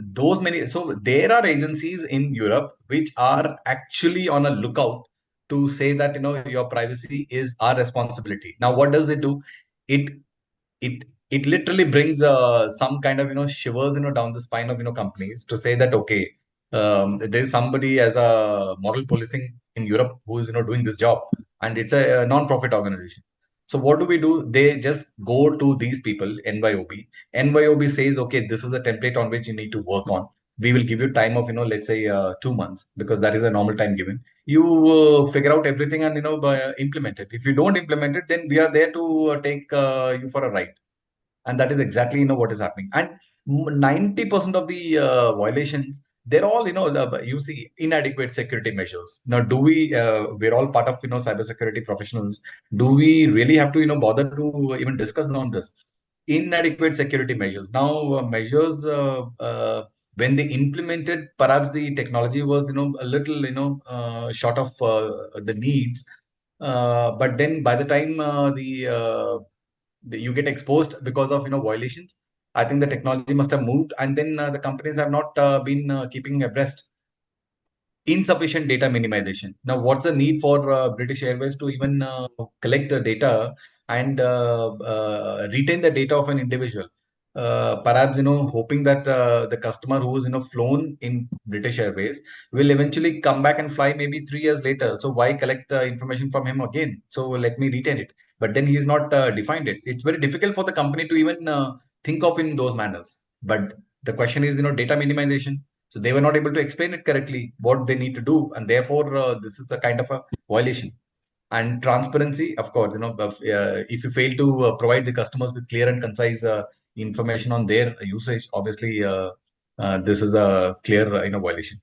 so there are agencies in Europe which are actually on a lookout to say that your privacy is our responsibility. Now, what does it do? It it literally brings some kind of shivers down the spine of companies to say that, okay, there's somebody as a moral policing in Europe who is doing this job, and it's a non-profit organization. So what do? They just go to these people, NYOB. NYOB says, okay, this is a template on which you need to work on. We will give you time of let's say 2 months, because that is a normal time given. You figure out everything and implement it. If you don't implement it, then we are there to take you for a ride. And that is exactly what is happening. And 90% of the violations, they're all you see inadequate security measures. Now, do we we're all part of cybersecurity professionals. Do we really have to bother to even discuss on this? Inadequate security measures. Now, measures, when they implemented, perhaps the technology was a little short of the needs, but then by the time you get exposed because of violations, I think the technology must have moved, and then the companies have not been keeping abreast. Insufficient data minimization. Now, what's the need for British Airways to even collect the data and retain the data of an individual? Perhaps hoping that the customer who is flown in British Airways will eventually come back and fly maybe 3 years later. So why collect information from him again? So let me retain it. But then he is not defined it. It's very difficult for the company to even think of in those manners. But the question is data minimization. So they were not able to explain it correctly what they need to do, and therefore this is a kind of a violation. And transparency, of course, if you fail to provide the customers with clear and concise information on their usage, obviously this is a clear violation.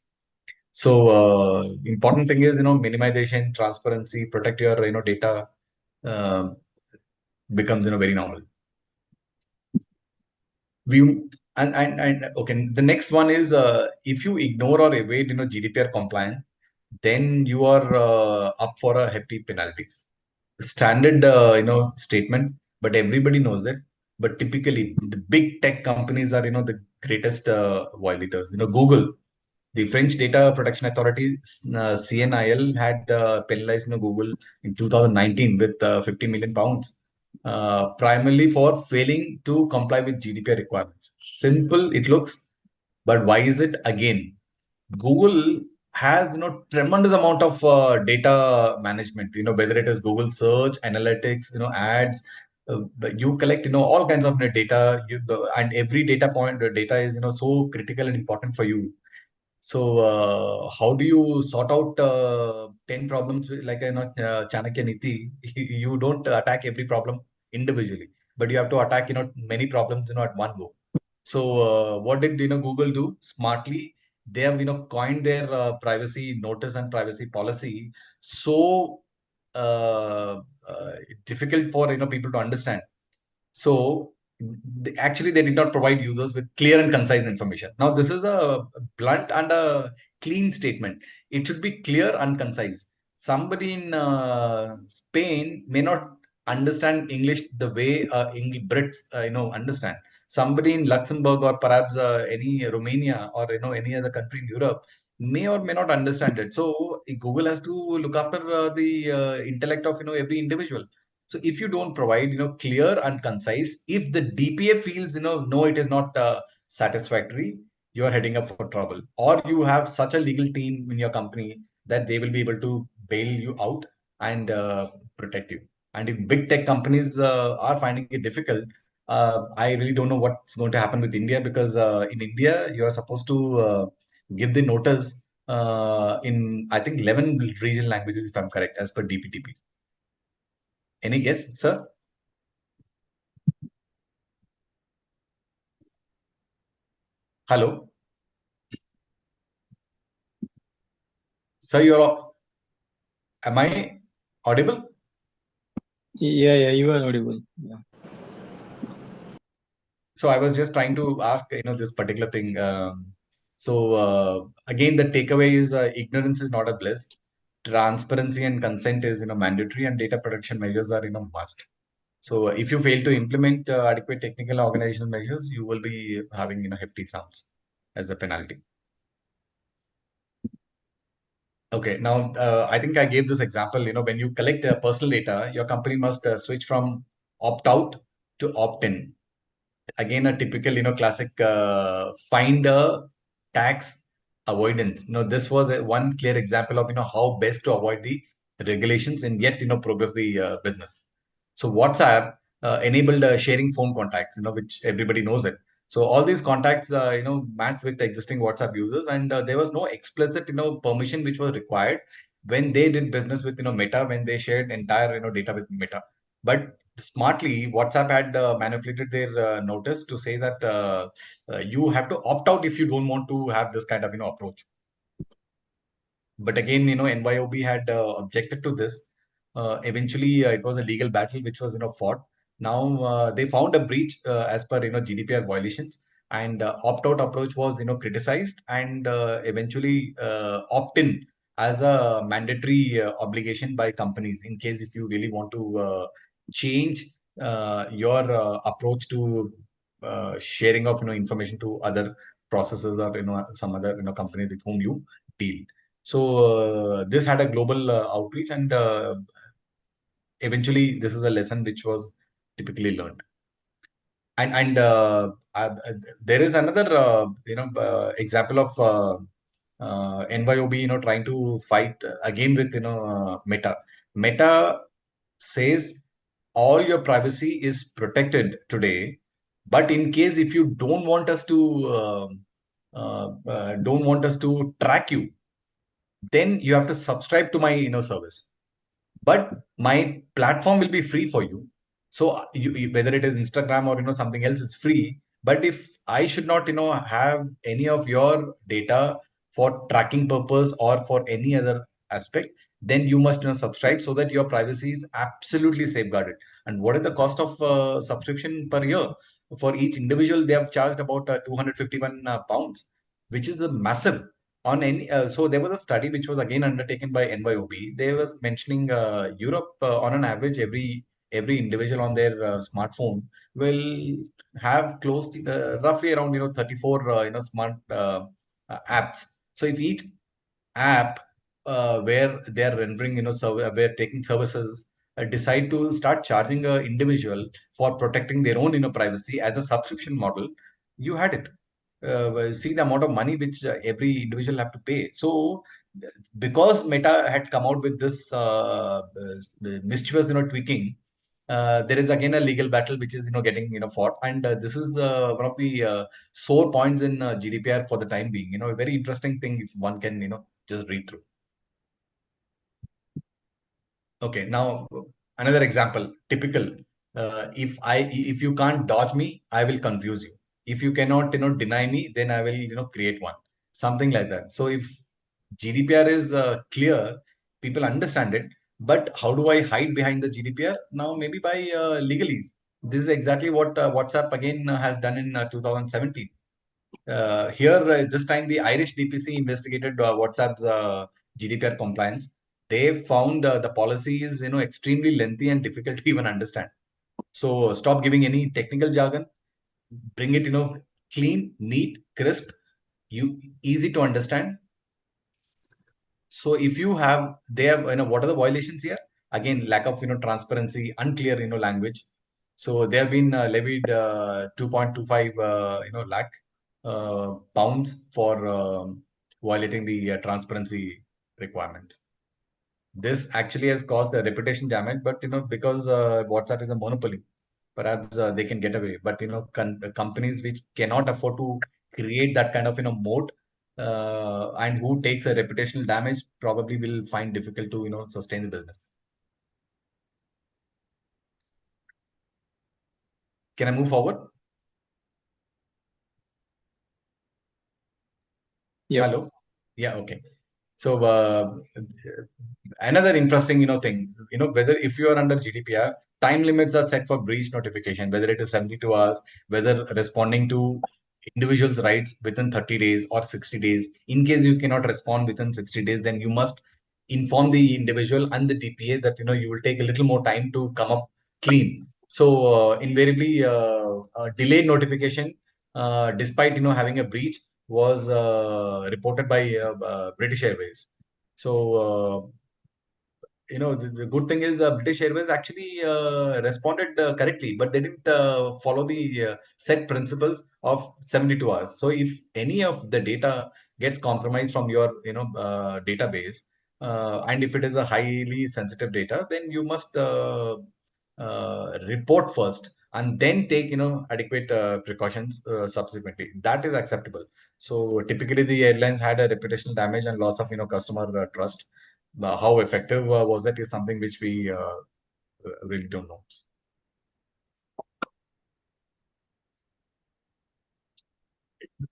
So important thing is minimization, transparency, protect your data becomes very normal. Okay, the next one is if you ignore or evade GDPR compliance, then you are up for a hefty penalties. Standard statement, but everybody knows it. But typically, the big tech companies are the greatest violators. Google, the French Data Protection Authority, CNIL, had penalized Google in 2019 with 50 million pounds, primarily for failing to comply with GDPR requirements. Simple, it looks, but why is it? Again, Google has tremendous amount of data management. Whether it is Google search, analytics, ads. You collect all kinds of data, and every data point, data is so critical and important for you. So how do you sort out 10 problems like Chanakya Niti? You don't attack every problem individually, but you have to attack many problems at one go. So what did Google do smartly? They have coined their privacy notice and privacy policy so uh, difficult for people to understand. So actually, they did not provide users with clear and concise information. Now, this is a blunt and a clean statement. It should be clear and concise. Somebody in Spain may not understand English the way Brits understand. Somebody in Luxembourg or perhaps any Romania or any other country in Europe may or may not understand it. So Google has to look after the intellect of every individual. So if you don't provide, clear and concise, if the DPA feels, no, it is not satisfactory, you are heading up for trouble. Or you have such a legal team in your company that they will be able to bail you out and protect you. And if big tech companies are finding it difficult, I really don't know what's going to happen with India, because in India, you are supposed to give the notice in I think 11 regional languages, if I'm correct, as per DPTP. Any guess, sir? Hello, sir. Am I audible? Yeah, you are audible. Yeah. So I was just trying to ask, this particular thing. Again, the takeaway is ignorance is not a bliss. Transparency and consent is, mandatory, and data protection measures are, must. So if you fail to implement adequate technical and organizational measures, you will be having, hefty sums as a penalty. Okay, now I think I gave this example. When you collect personal data, your company must switch from opt out to opt in. Again, a typical, classic finder tax avoidance. This was one clear example of, how best to avoid the regulations and yet, progress the business. So WhatsApp enabled sharing phone contacts, which everybody knows it. So all these contacts, matched with the existing WhatsApp users, and there was no explicit, permission which was required when they did business with, Meta, when they shared entire, data with Meta. But smartly, WhatsApp had manipulated their notice to say that you have to opt out if you don't want to have this kind of, approach. But again, NYOB had objected to this. Eventually, it was a legal battle which was, fought. Now they found a breach as per, GDPR violations, and opt-out approach was, criticized, and eventually opt-in as a mandatory obligation by companies in case if you really want to change your approach to sharing of, information to other processes or, some other, company with whom you deal. So this had a global outreach, and eventually this is a lesson which was typically learned. And there is another example of NYOB trying to fight again with Meta. Meta says all your privacy is protected today, but in case if you don't want us to track you, then you have to subscribe to my service. But my platform will be free for you. So whether it is Instagram or something else is free. But if I should not have any of your data for tracking purpose or for any other aspect, then you must subscribe so that your privacy is absolutely safeguarded. And what is the cost of subscription per year? For each individual, they have charged about 251 pounds, which is a massive on any. So there was a study which was again undertaken by NYOB. They was mentioning Europe on an average every individual on their smartphone will have close to, roughly around 34 smart apps. So if each app where they are rendering where taking services decide to start charging a individual for protecting their own privacy as a subscription model, you had it. See the amount of money which every individual have to pay. So because Meta had come out with this mischievous tweaking, there is again a legal battle which is getting fought, and this is one of the sore points in GDPR for the time being. A very interesting thing if one can just read through. Okay, now another example, typical. If you can't dodge me, I will confuse you. If you cannot deny me, then I will create one, something like that. So if GDPR is clear, people understand it. But how do I hide behind the GDPR? Now maybe by legalese. This is exactly what WhatsApp again has done in 2017. Here, this time the Irish DPC investigated WhatsApp's GDPR compliance. They found the policy is extremely lengthy and difficult to even understand. So stop giving any technical jargon. Bring it clean, neat, crisp, easy to understand. So if you have there, what are the violations here? Again, lack of transparency, unclear language. So they have been levied 2.25 lakh pounds for violating the transparency requirements. This actually has caused a reputation damage, but because WhatsApp is a monopoly, perhaps they can get away. But companies which cannot afford to create that kind of moat, and who takes a reputational damage probably will find difficult to sustain the business. Can I move forward? Yeah. Hello. Yeah. Okay. So another interesting thing, whether if you are under GDPR, time limits are set for breach notification, whether it is 72 hours, whether responding to individuals' rights within 30 days or 60 days. In case you cannot respond within 60 days, then you must inform the individual and the DPA that you will take a little more time to come up clean. So invariably, delayed notification, despite having a breach, was reported by British Airways. So the good thing is British Airways actually responded correctly, but they didn't follow the set principles of 72 hours. So if any of the data gets compromised from your database, and if it is a highly sensitive data, then you must report first and then take adequate precautions subsequently. That is acceptable. So typically the airlines had a reputational damage and loss of customer trust. How effective was that is something which we really don't know.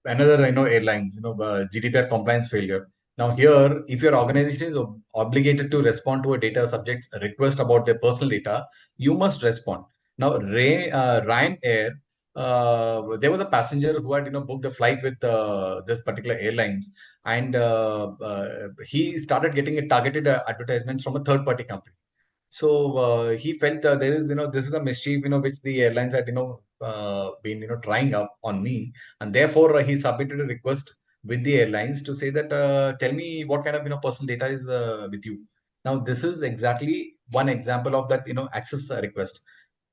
Another airlines GDPR compliance failure. Now here, if your organization is obligated to respond to a data subject's request about their personal data, you must respond. Now Ryanair, there was a passenger who had booked a flight with this particular airlines, and he started getting targeted advertisements from a third party company. So he felt there is, this is a mischief, which the airlines had, been, trying up on me, and therefore he submitted a request with the airlines to say that, tell me what kind of, personal data is with you. Now this is exactly one example of that, access request.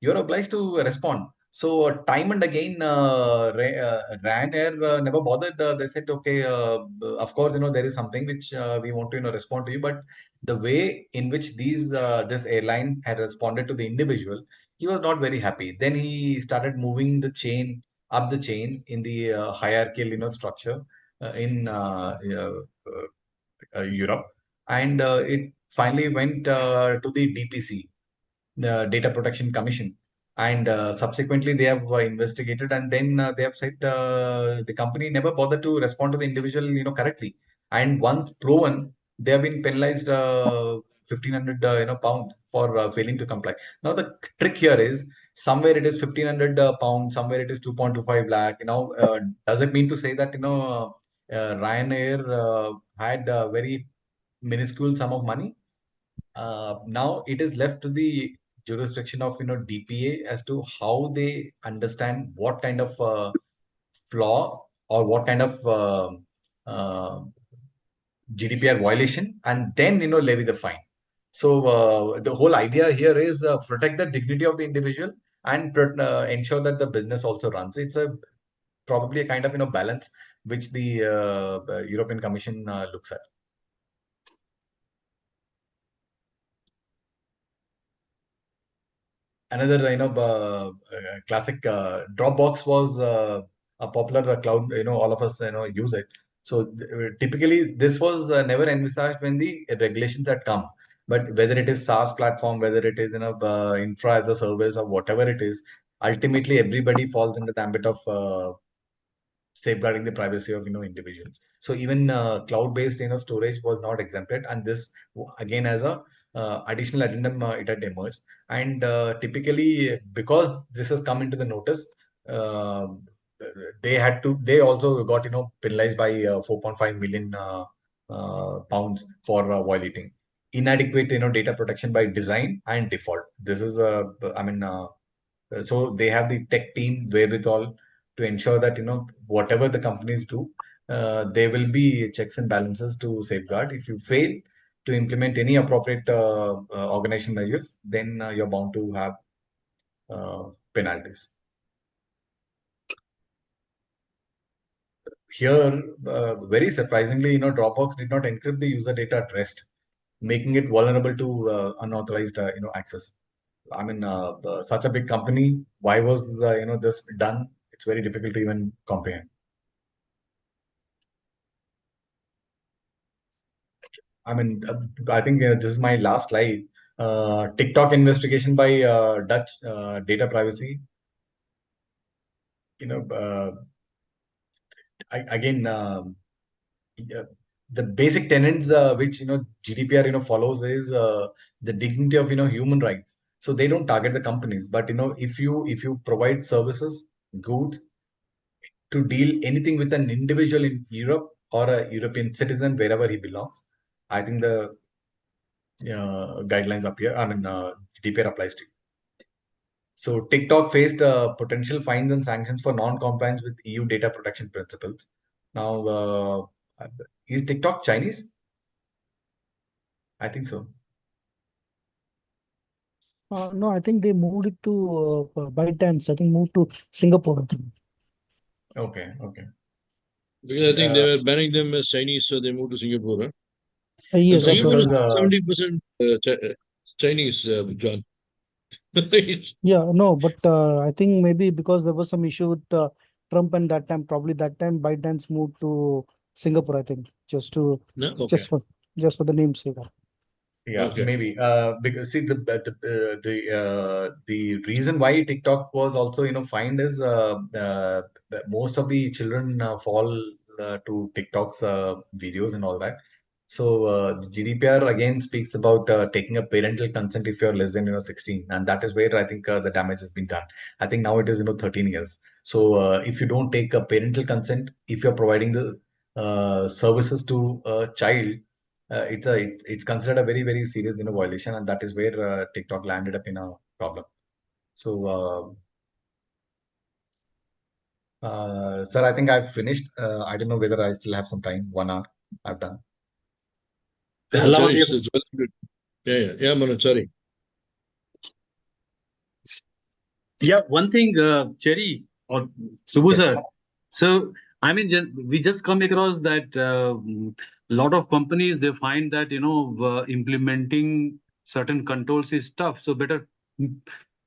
You're obliged to respond. So time and again, Ryanair never bothered. They said, okay, of course, there is something which we want to, respond to you, but the way in which this airline had responded to the individual, he was not very happy. Then he started moving the chain up the chain in the hierarchical structure in Europe, and it finally went to the DPC, the Data Protection Commission, and subsequently they have investigated, and then they have said the company never bothered to respond to the individual correctly, and once proven, they have been penalized 1,500 pounds for failing to comply. Now the trick here is, somewhere it is 1,500 pounds, somewhere it is 2.25 lakh. Does it mean to say that Ryanair had a very minuscule sum of money? Now it is left to the jurisdiction of DPA as to how they understand what kind of flaw or what kind of GDPR violation, and then levy the fine. So the whole idea here is protect the dignity of the individual and ensure that the business also runs. It's probably a kind of balance which the European Commission looks at. Another classic Dropbox was a popular cloud, all of us use it. So typically this was never envisaged when the regulations had come, but whether it is SaaS platform, whether it is infra as a service, or whatever it is, ultimately everybody falls into the ambit of safeguarding the privacy of individuals. So even cloud-based storage was not exempted, and this again as a additional addendum it had emerged. And typically, because this has come into the notice, uh, they also got penalized by 4.5 million pounds for violating inadequate data protection by design and default. This is so they have the tech team wherewithal to ensure that whatever the companies do, there will be checks and balances to safeguard. If you fail to implement any appropriate organization measures, then you're bound to have penalties. Here, very surprisingly, Dropbox did not encrypt the user data at rest, making it vulnerable to unauthorized access. I mean, such a big company, why was this done? It's very difficult to even comprehend. I mean, I think this is my last slide. TikTok investigation by Dutch data privacy. Again, uh, the basic tenets which GDPR follows is the dignity of human rights. So they don't target the companies, but if you provide services, goods to deal anything with an individual in Europe or a European citizen wherever he belongs, I think the guidelines appear. I mean, GDPR applies to. So TikTok faced potential fines and sanctions for non-compliance with EU data protection principles. Now, is TikTok Chinese? I think so. No, I think they moved it to ByteDance. I think moved to Singapore. Okay, okay. Because I think they were banning them as Chinese, so they moved to Singapore. Huh? And Yes, that's Singapore what. is 70% Chinese, John. Yeah, no, but I think maybe because there was some issue with Trump and that time, probably that time ByteDance moved to Singapore, I think, No? Okay. just for the namesake. Yeah, Okay. maybe because see the reason why TikTok was also fined is most of the children fall to TikTok's videos and all that. So the GDPR again speaks about taking a parental consent if you're less than 16, and that is where I think the damage has been done. I think now it is 13 years. So if you don't take a parental consent, if you're providing the services to a child, it's considered a very very serious violation, and that is where TikTok landed up in a problem. So sir, I think I've finished. I don't know whether I still have some time. 1 hour I've done. No, Charish, it's well good. Yeah, Manoj, sorry. Yeah, one thing, Cherry or Subbu Yes. sir. So, I mean, we just come across that lot of companies, they find that, implementing certain controls is tough. So better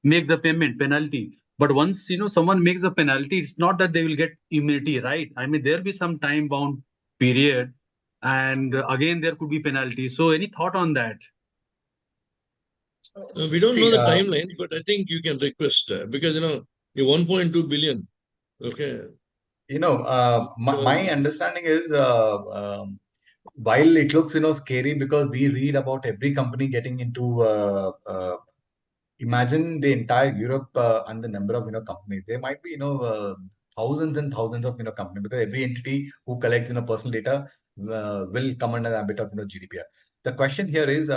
make the payment penalty. But once, someone makes a penalty, it's not that they will get immunity, right? I mean, there'll be some time bound period. And again, there could be penalty. So any thought on that? We don't know See, the timeline, but I think you can request because you're 1.2 billion. Okay. my understanding is while it looks scary because we read about every company getting into imagine the entire Europe and the number of companies. There might be thousands and thousands of companies, because every entity who collects personal data will come under the ambit of GDPR. The question here is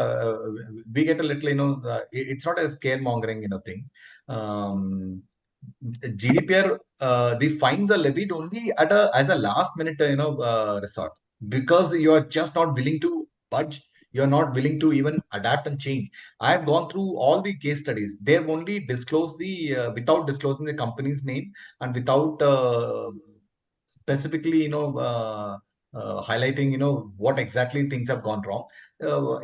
we get a little it's not a scaremongering thing. GDPR, the fines are levied only as a last minute resort, because you are just not willing to budge. You're not willing to even adapt and change. I've gone through all the case studies. They've only disclosed without disclosing the company's name, and without specifically, highlighting, what exactly things have gone wrong.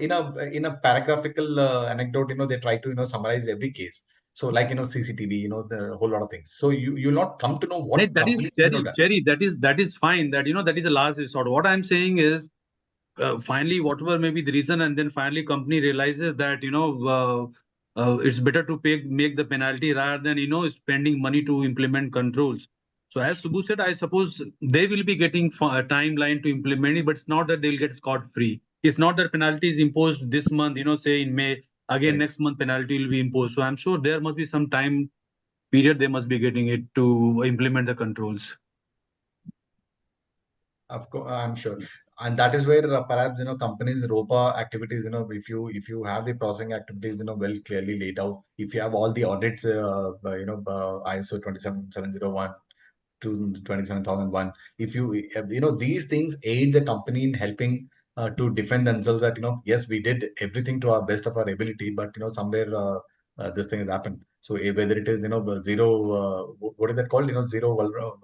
In a paragraphical anecdote, they try to, summarize every case. So like, CCTV, the whole lot of things. So you'll not come to know what That is Cherry. That is fine. That that is a last resort. What I'm saying is, finally, whatever may be the reason, and then finally, company realizes that it's better to make the penalty rather than spending money to implement controls. So as Subbu said, I suppose they will be getting a timeline to implement it, but it's not that they'll get scot free. It's not that penalty is imposed this month. Say in May, again Right. next month penalty will be imposed. So I'm sure there must be some time period they must be getting it to implement the controls. Of course, I'm sure, and that is where perhaps companies ROPA activities. If you have the processing activities well clearly laid out. If you have all the audits, ISO 27701 to 27001. If these things aid the company in helping to defend themselves, that yes, we did everything to our best of our ability, but somewhere this thing has happened. So whether it is zero, what is that called? Zero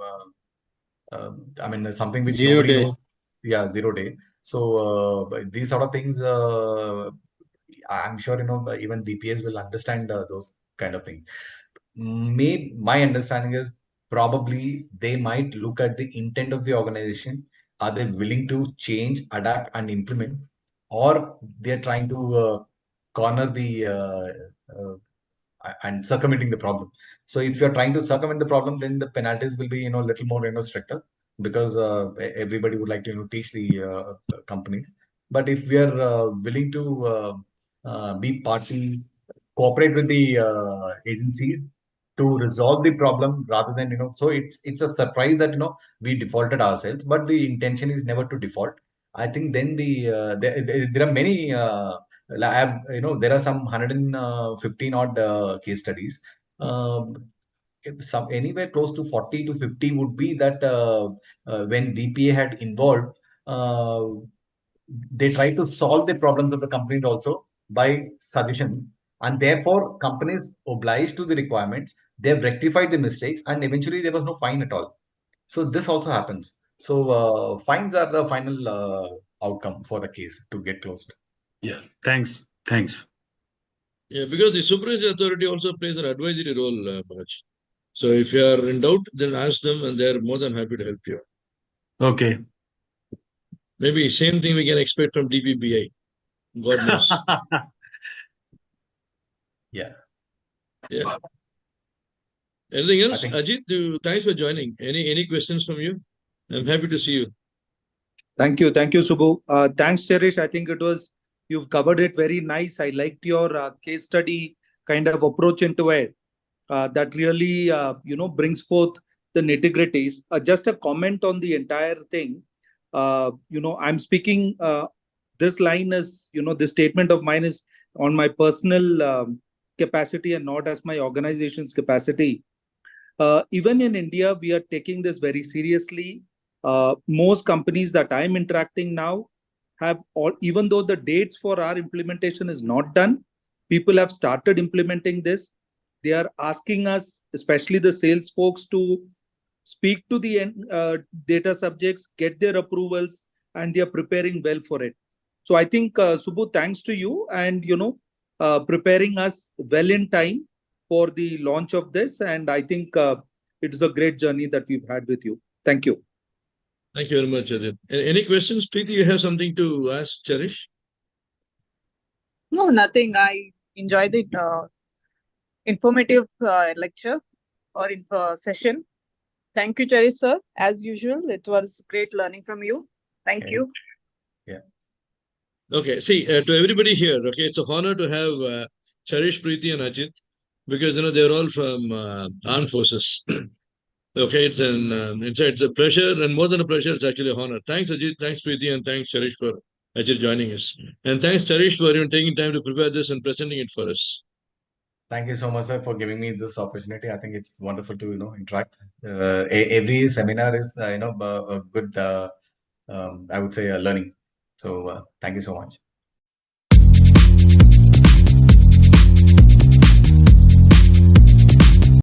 I mean, something which Zero nobody day. knows. Yeah, 0 day. So but these sort of things, I'm sure even DPS will understand those kind of things. My understanding is probably they might look at the intent of the organization. Are they willing to change, adapt, and implement? or they're trying to corner the and circumventing the problem. So if you're trying to circumvent the problem, then the penalties will be little more stricter, because everybody would like to teach the companies. But if we are willing to be party, cooperate with the agencies to resolve the problem, rather than so it's a surprise that we defaulted ourselves, but the intention is never to default. I think then there are many there are some 115 odd case studies. Some anywhere close to 40 to 50 would be that when DPA had involved, uh, they try to solve the problems of the companies also by suggestions, and therefore companies obliged to the requirements, they have rectified the mistakes, and eventually there was no fine at all. So this also happens. So fines are the final outcome for the case to get closed. Yes, thanks. Yeah, because the supervisory authority also plays an advisory role, Manoj. So if you are in doubt, then ask them, and they're more than happy to help you. Okay. Maybe same thing we can expect from DPBI. God knows. Yeah. Yeah. Anything else? think- Ajit, thanks for joining. Any questions from you? I'm happy to see you. Thank you, Subbu. Thanks, Cherish. I think you've covered it very nice. I liked your case study kind of approach into it. That really, brings forth the nitty-gritties. Just a comment on the entire thing. I'm speaking. This line is, this statement of mine is on my personal capacity and not as my organization's capacity. Even in India, we are taking this very seriously. Most companies that I'm interacting now have all, even though the dates for our implementation is not done, people have started implementing this. They are asking us, especially the sales folks, to speak to the data subjects, get their approvals, and they are preparing well for it. So I think, Subbu, thanks to you, and preparing us well in time for the launch of this. And I think it is a great journey that we've had with you. Thank you. Thank you very much, Ajit. Any questions? Preeti, you have something to ask Cherish? No, nothing. I enjoyed the informative lecture or session. Thank you, Cherish sir. As usual, it was great learning from you. Thank you. Yeah. Okay, see, to everybody here, okay, it's a honor to have Cherish, Preeti, and Ajit, because they're all from armed forces. Okay, it's a pleasure, and more than a pleasure, it's actually an honor. Thanks, Ajit, thanks, Preeti, and thanks, Cherish, for actually joining us. And thanks, Cherish, for even taking time to prepare this and presenting it for us. Thank you so much, sir, for giving me this opportunity. I think it's wonderful to interact. Every seminar is a good I would say learning. So thank you so much.